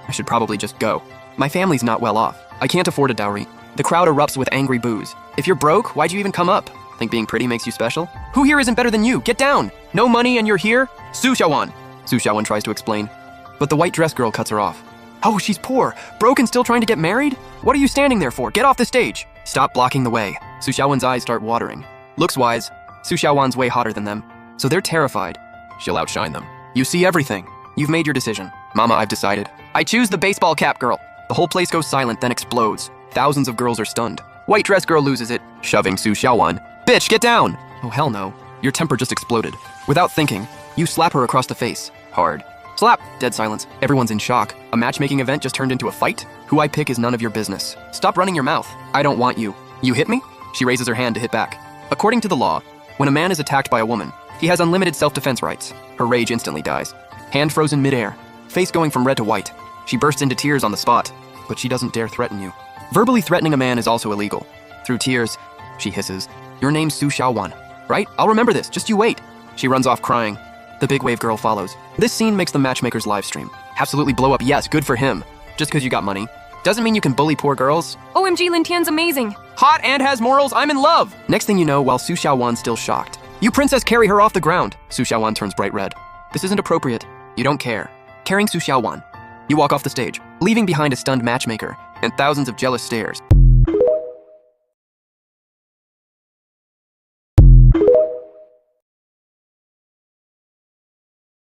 I should probably just go. My family's not well off. I can't afford a dowry. The crowd erupts with angry boos. If you're broke, why'd you even come up? Think being pretty makes you special? Who here isn't better than you? Get down! No money and you're here? Su Xiaowan. Su Xiaowan tries to explain, but the white dress girl cuts her off. Oh, she's poor. Broke and still trying to get married? What are you standing there for? Get off the stage. Stop blocking the way. Su Xiaowan's eyes start watering. Looks-wise, Su Xiaowan's way hotter than them, so they're terrified. She'll outshine them. You see everything. You've made your decision. Mama, I've decided. I choose the baseball cap girl. The whole place goes silent, then explodes. Thousands of girls are stunned. White dress girl loses it, shoving Su Xiaowan. Bitch, get down! Oh, hell no. Your temper just exploded. Without thinking, you slap her across the face. Hard. Slap! Dead silence. Everyone's in shock. A matchmaking event just turned into a fight? Who I pick is none of your business. Stop running your mouth. I don't want you. You hit me? She raises her hand to hit back. According to the law, when a man is attacked by a woman, he has unlimited self-defense rights. Her rage instantly dies. Hand frozen midair. Face going from red to white. She bursts into tears on the spot, but she doesn't dare threaten you. Verbally threatening a man is also illegal. Through tears, she hisses, "Your name's Su Xiaowan, right? I'll remember this, just you wait." She runs off crying. The big wave girl follows. This scene makes the matchmaker's live stream absolutely blow up. Yes, good for him. Just because you got money doesn't mean you can bully poor girls. OMG, Lin Tian's amazing. Hot and has morals, I'm in love. Next thing you know, while Su Xiaowan's still shocked, you princess carry her off the ground. Su Xiaowan turns bright red. This isn't appropriate. You don't care. Carrying Su Xiaowan, you walk off the stage. leaving behind a stunned matchmaker and thousands of jealous stares.